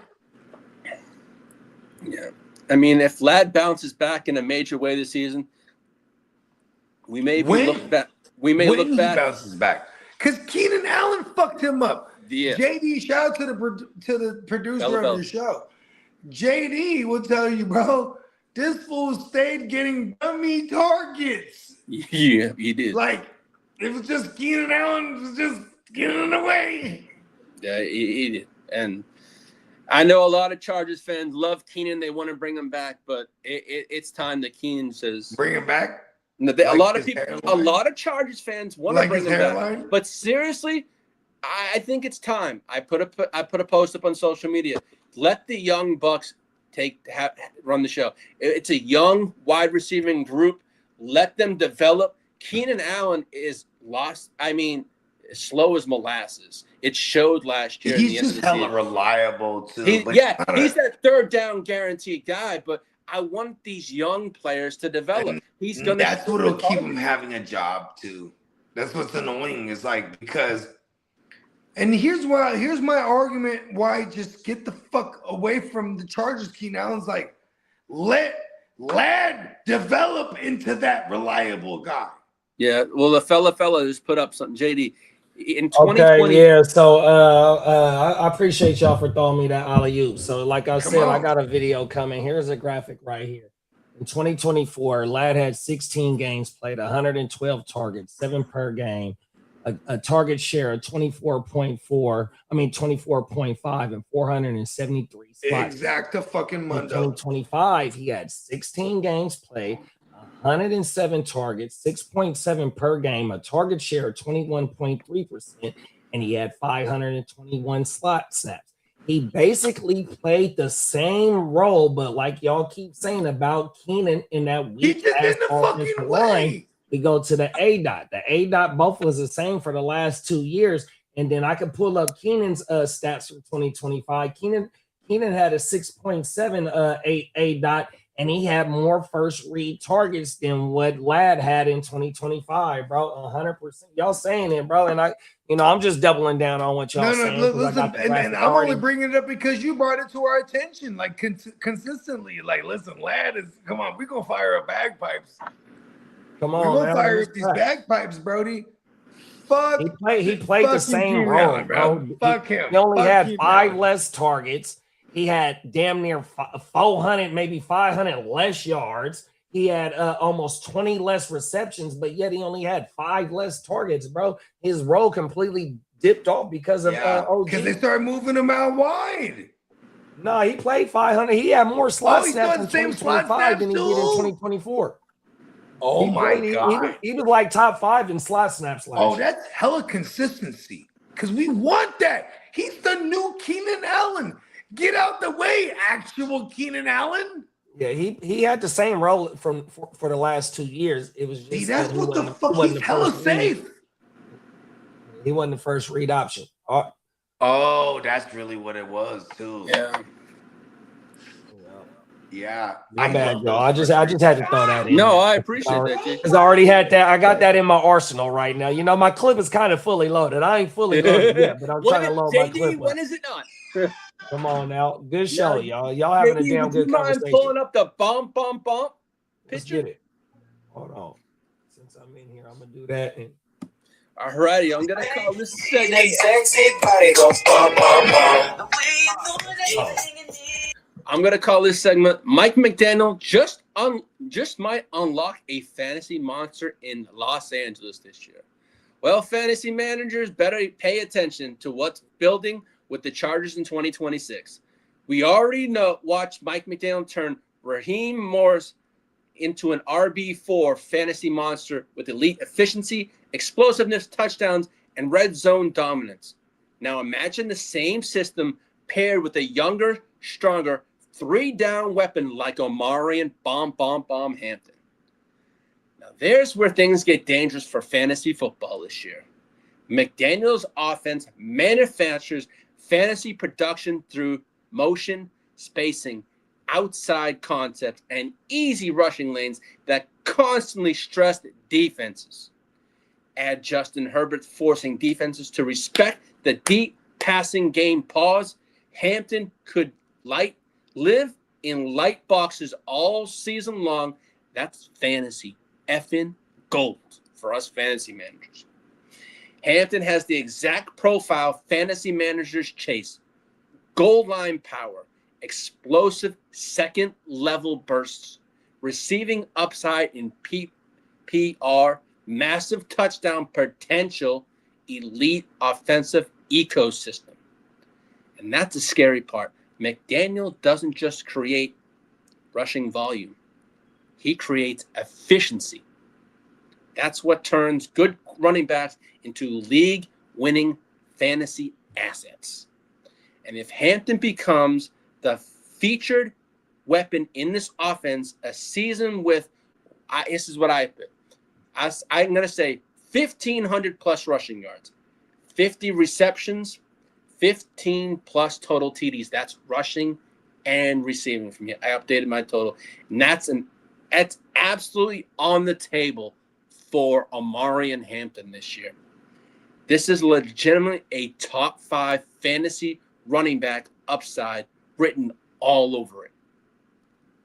Yeah. I mean, if Ladd bounces back in a major way this season, we may look back. He bounces back. Because Keenan Allen fucked him up. Yeah. JD, shout out to the producer of the show. JD will tell you, bro, This fool stayed getting dummy targets. Yeah, he did. Like, it was just Keenan Allen was just getting in the way. Yeah, he did. And I know a lot of Chargers fans love Keenan. They want to bring him back, but it's time that Keenan says Bring him back. a lot of people, a lot of Chargers fans want to bring him back. But seriously, I think it's time. I put a post up on social media. Let the young bucks run the show. It's a young wide receiving group. Let them develop. Keenan Allen is lost. I mean, slow as molasses. It showed last year. He's just hella reliable too. He's that third down guaranteed guy, but I want these young players to develop. He's gonna. That's what'll keep him having a job too. That's what's annoying. Is like because. And here's my argument why just get the fuck away from the Chargers. Keenan Allen's like, let Ladd develop into that reliable guy. Yeah, well, the fella just put up something, JD. In 2020. Okay, yeah. So I appreciate y'all for throwing me that alley-oop. So like I said, I got a video coming. Here's a graphic right here. In 2024, Ladd had 16 games played, 112 targets, 7 per game, a target share of 24.5 and 473 spots. Exacta fucking mundo. In 2025, he had 16 games played, 107 targets, 6.7 per game, a target share of 21.3%, and he had 521 slot snaps. He basically played the same role, but like y'all keep saying about Keenan in that weak ass offensive line, we go to the A dot. The A dot both was the same for the last 2 years, and then I could pull up Keenan's stats for 2025. Keenan had a 6.7 A dot. And he had more first read targets than what Ladd had in 2025, bro. 100%. Y'all saying it, bro. And I'm just doubling down on what y'all saying. Listen, and I'm only bringing it up because you brought it to our attention, like consistently. Like, listen, Ladd is, come on, we're gonna fire up bagpipes. Come on, we're gonna fire up these bagpipes, Brody. Fuck. He played the same role, bro. Fuck him. He only had 5 less targets. He had damn near 400, maybe 500 less yards. He had almost 20 less receptions, but yet he only had 5 less targets, bro. His role completely dipped off because of OG. Because they started moving him out wide. No, he played 500. He had more slot snaps in 2025 than he did in 2024. Oh, my God. He was like top 5 in slot snaps last year. That's hella consistency because we want that. He's the new Keenan Allen. Get out the way, actual Keenan Allen. Yeah, he had the same role for the last 2 years. It was just that's what the fuck. He's hella safe. He wasn't the first read option. Oh, that's really what it was too. Yeah. My bad, y'all. I just had to throw that in. No, I appreciate that, because I already had that. I got that in my arsenal right now. You know, my clip is kind of fully loaded. I ain't fully loaded yet, but I'm trying to load my clip. When is it not? Come on now. Good show, y'all. Y'all having a damn good conversation. Mind pulling up the bump Let's picture? get it. Hold on. Since I'm in here, I'm going to do that. And all righty, I'm going to call this segment. I'm going to call this segment Mike McDaniel just might unlock a fantasy monster in Los Angeles this year. Well, fantasy managers better pay attention to what's building with the Chargers in 2026. We already watched Mike McDaniel turn Raheem Morris into an RB4 fantasy monster with elite efficiency, explosiveness, touchdowns, and red zone dominance. Now imagine the same system paired with a younger, stronger, 3-down weapon like Omarion Hampton. Now there's where things get dangerous for fantasy football this year. McDaniel's offense manufactures fantasy production through motion, spacing, outside concepts, and easy rushing lanes that constantly stress defenses. Add Justin Herbert forcing defenses to respect the deep passing game pause. Hampton could live in light boxes all season long. That's fantasy effing gold for us fantasy managers. Hampton has the exact profile fantasy managers chase. Goal line power, explosive second-level bursts, receiving upside in PPR, massive touchdown potential, elite offensive ecosystem. And that's the scary part. McDaniel doesn't just create rushing volume. He creates efficiency. That's what turns good running backs into league-winning fantasy assets. And if Hampton becomes the featured weapon in this offense, a season with, this is what I'm going to say, 1,500 plus rushing yards, 50 receptions, 15 plus total TDs. That's rushing and receiving from here. I updated my total. And that's absolutely on the table for Omarion Hampton this year. This is legitimately a top 5 fantasy running back upside written all over it.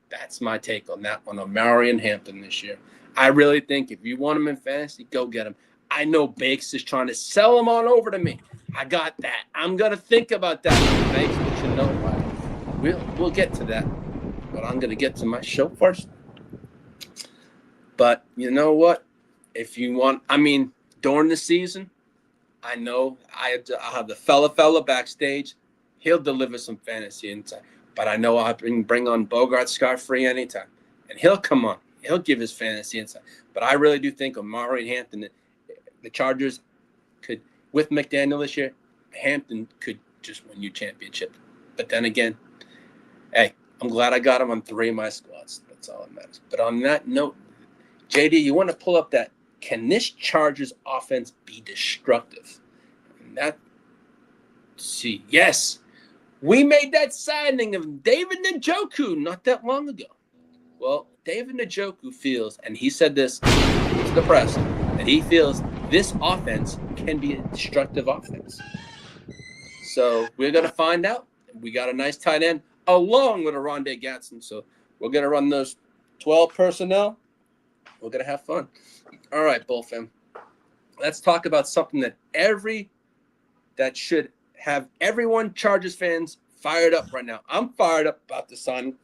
That's my take on that one, Omarion Hampton this year. I really think if you want him in fantasy, go get him. I know Bakes is trying to sell him on over to me. I got that. I'm going to think about that, Bakes, but you know what? We'll get to that. But I'm going to get to my show first. But you know what? If you want, during the season, I know I'll have the fella backstage. He'll deliver some fantasy insight. But I know I'll bring on Bogart Scott-Free anytime. And he'll come on. He'll give his fantasy insight. But I really do think Omarion Hampton, the Chargers could, with McDaniel this year, Hampton could just win you championship. But then again, hey, I'm glad I got him on 3 of my squads. That's all that matters. But on that note, JD, you want to pull up that, can this Chargers offense be destructive? And that, see, yes, we made that signing of David Njoku not that long ago. Well, David Njoku feels, and he said this to the press, that he feels this offense can be a destructive offense. So we're going to find out. We got a nice tight end along with Rondé Gatson. So we're going to run those 12 personnel. We're going to have fun. All right, Bull fam. Let's talk about something that should have everyone Chargers fans fired up right now. I'm fired up about the signing.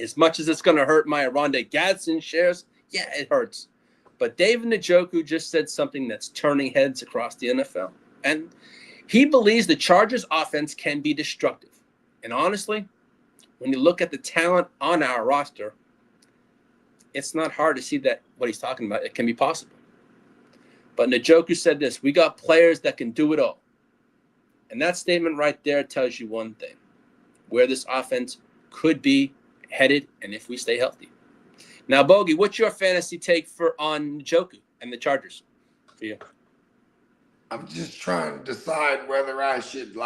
As much as it's going to hurt my Rondé Gatson shares, yeah, it hurts. But David Njoku just said something that's turning heads across the NFL. And he believes the Chargers offense can be destructive. And honestly, when you look at the talent on our roster, it's not hard to see that what he's talking about, it can be possible. But Njoku said this, we got players that can do it all. And that statement right there tells you one thing, where this offense could be headed and if we stay healthy. Now, Bogey, what's your fantasy take on Njoku and the Chargers for you? I'm just trying to decide whether I should,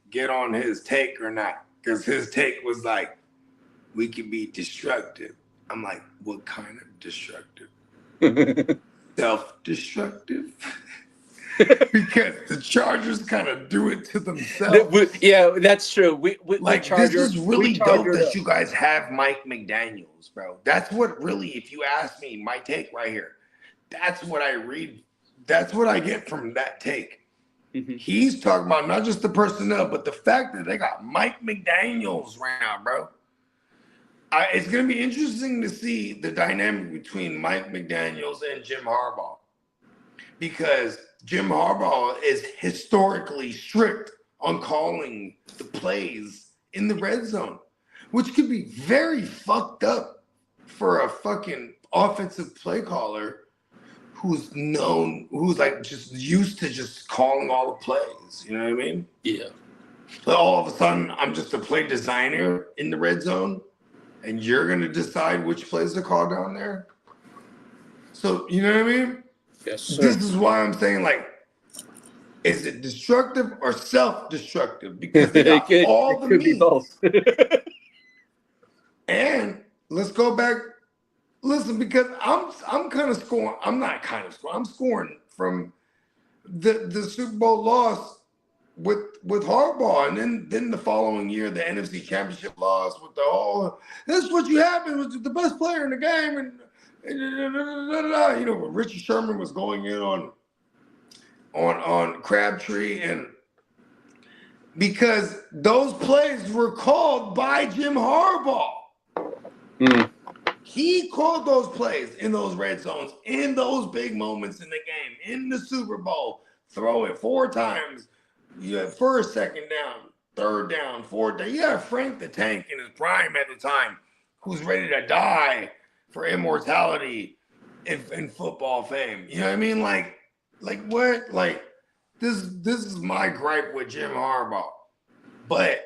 get on his take or not. Because his take was we can be destructive. I'm like, what kind of destructive? Self-destructive? Because the Chargers kind of do it to themselves. Yeah, that's true. This is really dope that you guys have Mike McDaniels, bro. That's what really, if you ask me, my take right here, that's what I read. That's what I get from that take. Mm-hmm. He's talking about not just the personnel, but the fact that they got Mike McDaniels right now, bro. It's going to be interesting to see the dynamic between Mike McDaniels and Jim Harbaugh. Because Jim Harbaugh is historically strict on calling the plays in the red zone, which could be very fucked up for a fucking offensive play caller who's just used to just calling all the plays. You know what I mean? Yeah. But all of a sudden, I'm just a play designer in the red zone, and you're going to decide which plays to call down there? So, you know what I mean? Yes, sir. This is why I'm saying, is it destructive or self-destructive? Because they got all the means. Be both. And let's go back. Listen, because I'm kind of scoring. I'm not kind of scoring. I'm scoring from the Super Bowl loss with Harbaugh, and then the following year the NFC Championship loss with the whole. This is what you happened was the best player in the game, and when Richard Sherman was going in on Crabtree, and because those plays were called by Jim Harbaugh. He called those plays in those red zones, in those big moments in the game, in the Super Bowl. Throw it 4 times. You had first, second down, third down, fourth down. You had Frank the Tank in his prime at the time, who's ready to die for immortality in football fame. You know what I mean? Like what? Like this is my gripe with Jim Harbaugh. But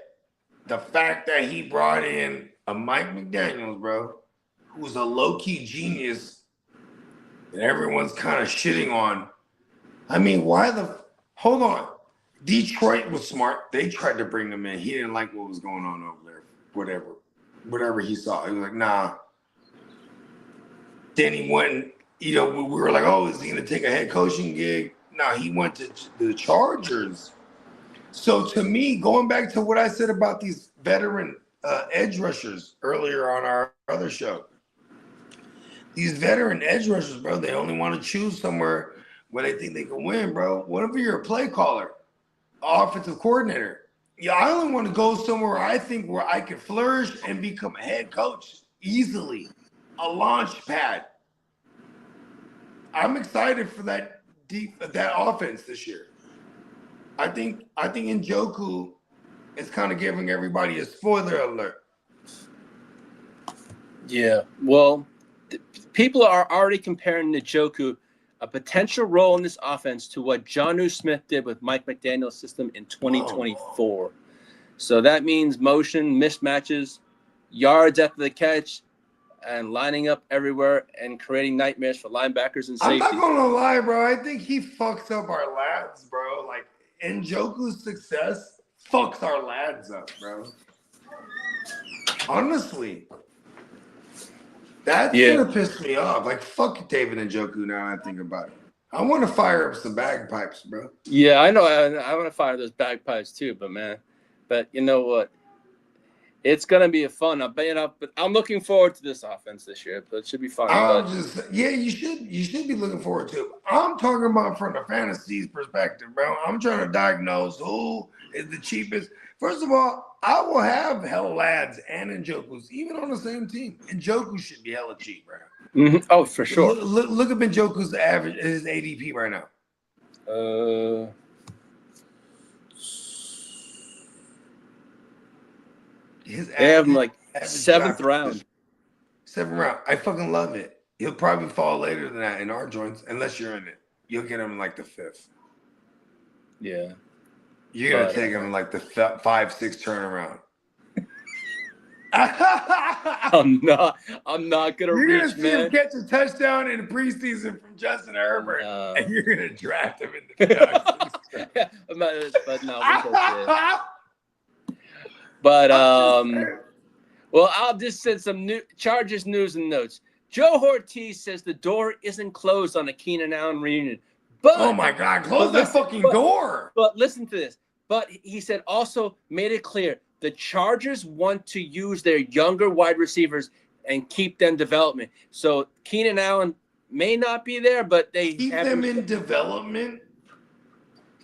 the fact that he brought in a Mike McDaniels, bro, who's a low-key genius that everyone's kind of shitting on. I mean, hold on. Detroit was smart. They tried to bring him in. He didn't like what was going on over there. Whatever he saw. He was like, nah. Then he went, we were like, oh, is he going to take a head coaching gig? No, he went to the Chargers. So to me, going back to what I said about these veteran edge rushers earlier on our other show, these veteran edge rushers, bro, they only want to choose somewhere where they think they can win, bro. Whatever you're a play caller, offensive coordinator, I only want to go somewhere I think where I can flourish and become a head coach easily, a launch pad. I'm excited for that offense this year. I think Njoku is kind of giving everybody a spoiler alert. Yeah, well, people are already comparing Njoku, a potential role in this offense, to what Jonnu Smith did with Mike McDaniel's system in 2024. Oh. So that means motion, mismatches, yards after the catch, and lining up everywhere and creating nightmares for linebackers and safeties. I'm not going to lie, bro. I think he fucks up our lads, bro. Like, Njoku's success fucks our lads up, bro. Honestly. That's going to piss me off. Like, fuck David Njoku now I think about it. I want to fire up some bagpipes, bro. Yeah, I know. I want to fire those bagpipes too, but you know what? It's gonna be a fun. But I'm looking forward to this offense this year. But it should be fun. You should be looking forward to it. I'm talking about from the fantasy's perspective, bro. I'm trying to diagnose who is the cheapest. First of all, I will have hella lads and Njoku's even on the same team. Njoku should be hella cheap, bro. Mm-hmm. Oh, for sure. Look at Njoku's average, his ADP right now. They have him like 7th round. 7th round. I fucking love it. He'll probably fall later than that in our joints, unless you're in it. You'll get him in like the 5th. Yeah. You're going to take him in like the 5-6 turnaround. I'm not going to reach, You're going to see man. him catch a touchdown in the preseason from Justin Herbert, and you're going to draft him in the production. But no, we don't. But well, I'll just send some new Chargers news and notes. Joe Ortiz says the door isn't closed on a Keenan Allen reunion. But oh my God, close that fucking door! But listen to this. But he said also made it clear the Chargers want to use their younger wide receivers and keep them development. So Keenan Allen may not be there, but they keep them in development.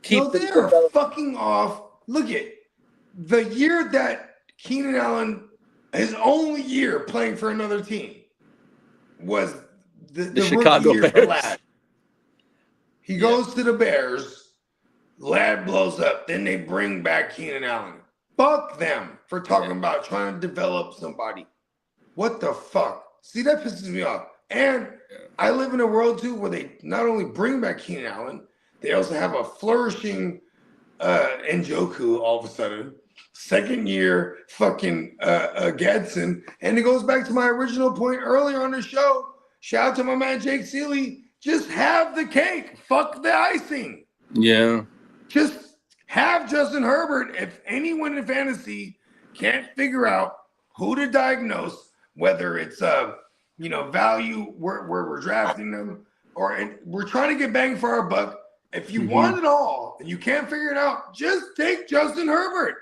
Keep they are fucking off. Look at the year that Keenan Allen, his only year playing for another team, was the Chicago year Bears. For Ladd. He goes to the Bears. Ladd blows up. Then they bring back Keenan Allen. Fuck them for talking about trying to develop somebody. What the fuck? See, that pisses me off. And I live in a world, too, where they not only bring back Keenan Allen, they also have a flourishing Njoku all of a sudden. Second year fucking Gadsden. And it goes back to my original point earlier on the show. Shout out to my man Jake Seeley. Just have the cake. Fuck the icing. Yeah. Just have Justin Herbert. If anyone in fantasy can't figure out who to diagnose, whether it's value where we're drafting them, or we're trying to get bang for our buck. If you want it all and you can't figure it out, just take Justin Herbert.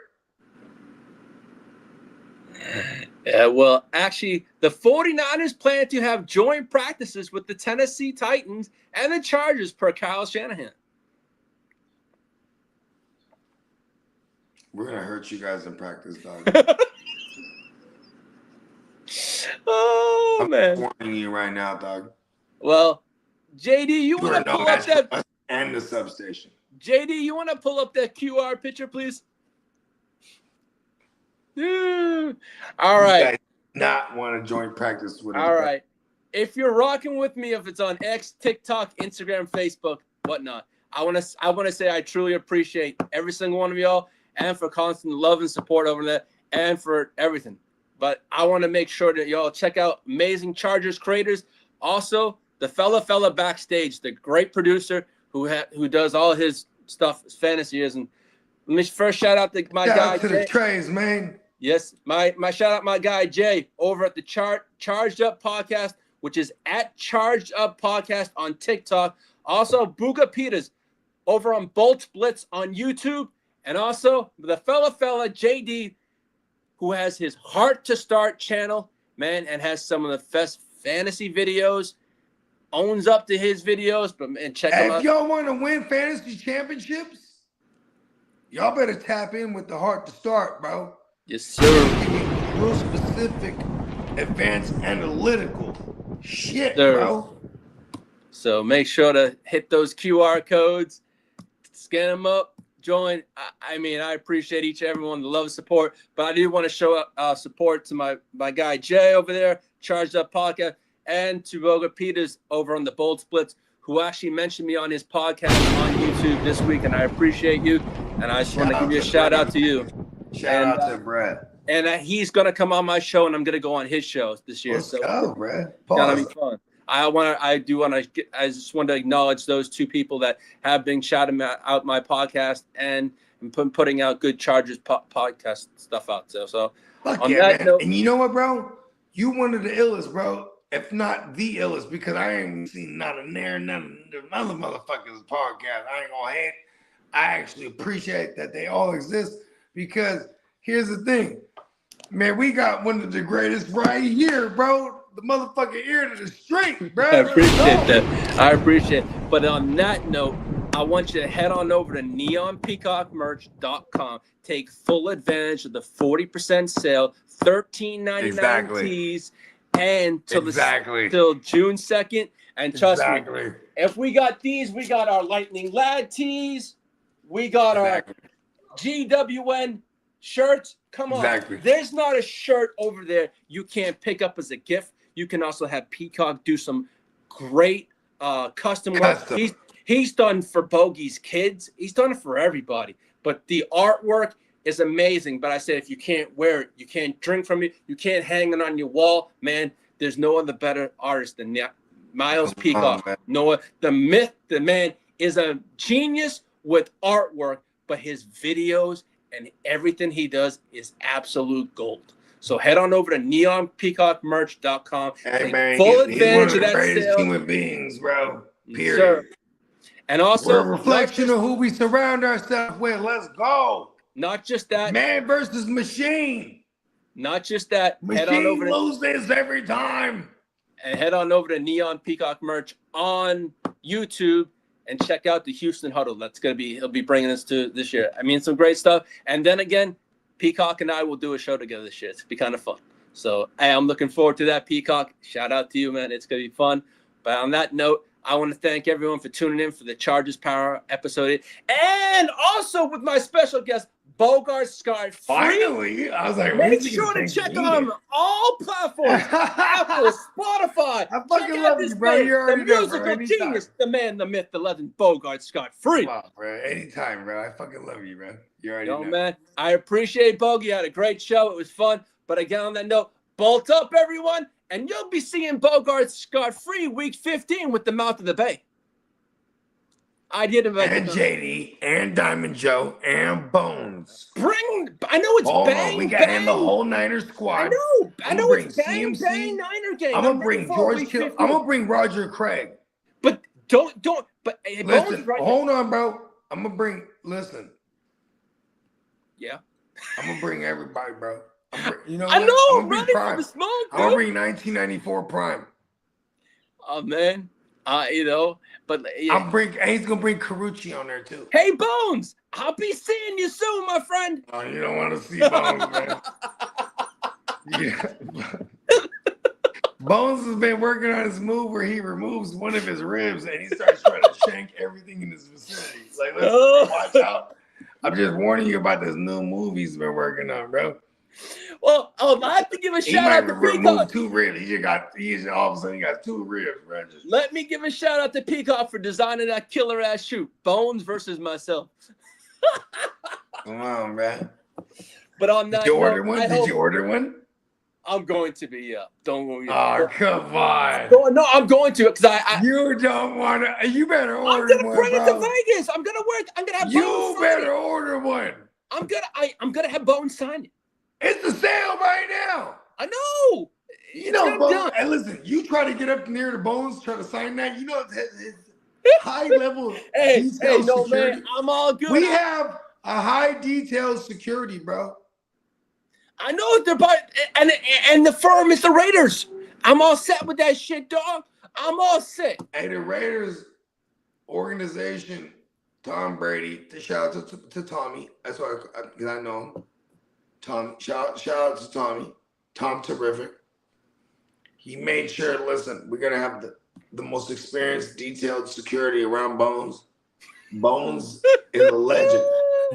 Yeah, well, actually, the 49ers plan to have joint practices with the Tennessee Titans and the Chargers per Kyle Shanahan. We're gonna hurt you guys in practice, dog. Oh, man. I'm warning you right now, dog. Well, JD, you You want are to no pull up match for that? us and the substation. JD, you want to pull up that QR picture, please? Yeah. All You right. guys not want to join practice with us. All right. If you're rocking with me, if it's on X, TikTok, Instagram, Facebook, whatnot, I want to say I truly appreciate every single one of y'all, and for constant love and support over that, and for everything. But I want to make sure that y'all check out amazing Chargers creators. Also, the fella backstage, the great producer who does all his stuff, his fantasy is. And let me first shout out to my Shout guy out to Jay. the Trays, man. Yes, my shout out my guy Jay over at the Charged Up Podcast, which is at Charged Up Podcast on TikTok. Also, Buga Peters over on Bolt Blitz on YouTube, and also the fella JD, who has his Heart to Start channel, man, and has some of the best fantasy videos. Owns up to his videos, and check him out. If y'all want to win fantasy championships, y'all better tap in with the Heart to Start, bro. Yes, sir. Real specific, advanced analytical shit, Sir. bro. So make sure to hit those QR codes, scan them up, join. I mean, I appreciate each and everyone, the love and support, but I do want to show support to my guy Jay over there, Charged Up Podcast, and to Boga Peters over on the Bold Splits, who actually mentioned me on his podcast on YouTube this week, and I appreciate you. And I just want to give you a shout out to you. Shout out to Brad. And he's gonna come on my show, and I'm gonna go on his show this year. Let's so go, Brad. gonna be fun. I just want to acknowledge those two people that have been shouting out my podcast and putting out good Chargers podcast stuff out there. So Fuck on yeah, that man. note, And you know what, bro? You one of the illest, bro. If not the illest, because I ain't seen none of the other motherfuckers podcast. I ain't gonna hate. I actually appreciate that they all exist, because here's the thing, man. We got one of the greatest right here, bro. The motherfucking ear to the street, bro. I appreciate that. I appreciate it. But on that note, I want you to head on over to neonpeacockmerch.com. Take full advantage of the 40% sale, $13.99 tees, and till June 2nd. And trust me, if we got these, we got our Lightning Ladd tees, we got our GWN shirts. Come on. There's not a shirt over there you can't pick up as a gift. You can also have Peacock do some great custom work. He's done for Bogey's kids. He's done it for everybody. But the artwork is amazing. But I said, if you can't wear it, you can't drink from it, you can't hang it on your wall, man, there's no other better artist than Miles Peacock. Noah, the myth, the man is a genius with artwork, but his videos and everything he does is absolute gold. So head on over to neonpeacockmerch.com. Hey, man, full advantage of that greatest sale. Human beings, bro. Period. Sir. And also, we're a reflection of who we surround ourselves with. Let's go. Not just that. Man versus machine. Not just that. Machine loses every time. And head on over to Neon Peacock Merch on YouTube and check out the Houston Huddle. He'll be bringing us to this year. I mean, some great stuff. And then again, Peacock and I will do a show together this year. It's gonna be kind of fun. So hey, I'm looking forward to that, Peacock. Shout out to you, man. It's gonna be fun. But on that note, I want to thank everyone for tuning in for the Chargers Power episode 8. And also with my special guest, Bogart Scott. Finally, I was like, make sure to check on all platforms. Apple, Spotify. I fucking love you, bro. You already the musical genius, the man, the myth, the legend, Bogart Scott Free. Wow, bro. Anytime, bro. I fucking love you, bro. You already know. Man. I appreciate Bogey. You had a great show. It was fun. But again, on that note, bolt up, everyone. And you'll be seeing Bogart Scott Free week 15 with the Mouth of the Bay. I'd hit him. And JD, and Diamond Joe, and Bones. I know it's bang. We got in the whole Niner squad. I know it's bang Niner game. I'm gonna bring George Kittle. I'm gonna bring Roger Craig. But don't. But listen, hold on, bro. I'm gonna bring. Listen. Yeah. I'm gonna bring everybody, bro. You know, I know. I'm ready for the smoke, bro. I'm gonna bring 1994 Prime. Oh man. You know, but yeah. He's gonna bring Carucci on there too. Hey Bones, I'll be seeing you soon, my friend. Oh, you don't want to see Bones, man. Yeah. Bones has been working on his move where he removes one of his ribs and he starts trying to shank everything in his vicinity. Like, listen, watch out. I'm just warning you about this new move he's been working on, bro. Well, I have to give a shout out to Peacock. 2 ribs. He all of a sudden he got 2 ribs, bro. Let me give a shout out to Peacock for designing that killer ass shoot. Bones versus myself. Come on, bro. But on that Did you order note, one? Did you order one? I'm going to be Don't worry. Oh, come on. No, I'm going to because I you don't want to. You better order one. I'm gonna bring it to Vegas. I'm gonna have. You better order one. I'm gonna have Bones sign it. It's a sale right now. I know. You know, Bones. Hey, listen. You try to get up near the Bones, try to sign that. You know, it's high level. Hey, no security. man, I'm all good. We have a high detailed security, bro. I know they're and the firm is the Raiders. I'm all set with that shit, dog. I'm all set. Hey, the Raiders organization, Tom Brady. Shout out to Tommy. That's why I know him. Tom, shout out to Tommy. Tom, terrific. He made sure. Listen, we're gonna have the most experienced, detailed security around Bones. Bones is a legend.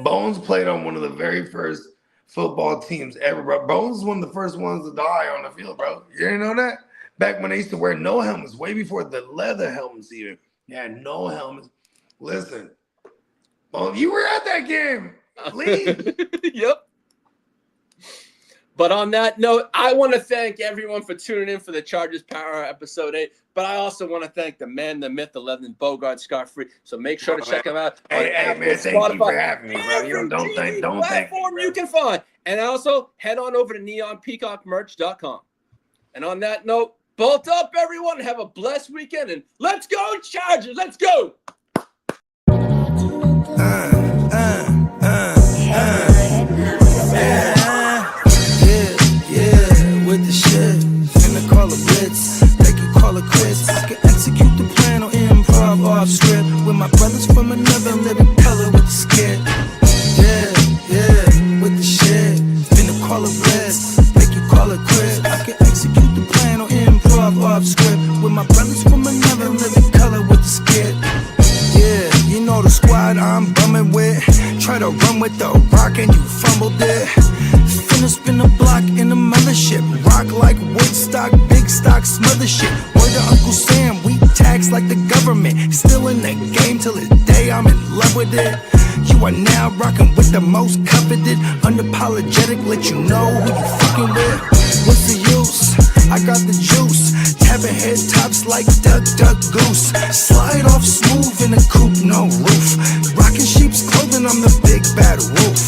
Bones played on one of the very first football teams ever, bro. Bones was one of the first ones to die on the field, bro. You didn't know that? Back when they used to wear no helmets, way before the leather helmets even. They had no helmets. Listen, Bones, you were at that game. Leave. Yep. But on that note, I want to thank everyone for tuning in for the Chargers Power Hour episode 8. But I also want to thank the man, the myth, the legend, Bogart Scott-Free. So make sure to check him out. Hey, man, thank you for having me, bro. You don't thank me, platform you can find. And also, head on over to neonpeacockmerch.com. And on that note, bolt up, everyone. Have a blessed weekend. And let's go, Chargers. Let's go. With the shit, finna call a blitz, they can call it quits. I can execute the plan on improv off script with my brothers from another living color with the skit. Yeah, with the shit, finna call a blitz, they can call it quits. I can execute the plan on improv off script with my brothers from another living color with the skit. Yeah, you know the squad I'm bumming with. Try to run with the rock and you fumbled it. Finna spin the block in the mothership. Rock like Woodstock, big stock, smother shit. Word to Uncle Sam, we tax like the government. Still in the game till the day I'm in love with it. You are now rocking with the most coveted. Unapologetic, let you know who you fucking with. What's the use? I got the juice. Tapping head tops like Duck, Duck, Goose. Slide off smooth in a coupe, no roof. Rocking sheep's clothing, I'm the big bad wolf.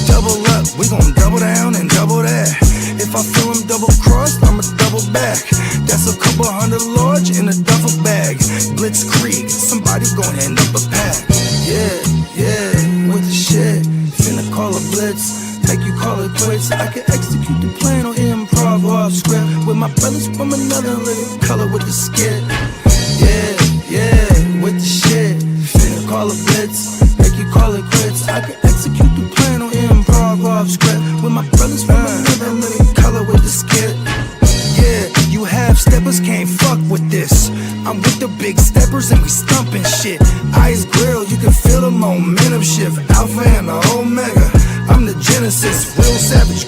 Double up, we gon' double down and double that. If I feel him double crossed, I'ma double back. That's a couple hundred large in a duffel bag. Blitzkrieg, somebody gon' end up a pack. Yeah, with the shit. Finna call a blitz, make you call it quits. I can execute the plan on improv off script with my brothers from another living color with the skit. Yeah, with the shit. Finna call a blitz, make you call it quits. I can execute the plan on improv off script with my brothers from another living color with the skit. Yeah, you half steppers can't fuck with this. I'm with the big steppers and we stumping shit. Ice grill, you can feel the momentum shift. Alpha and the Omega, I'm the Genesis, real savage.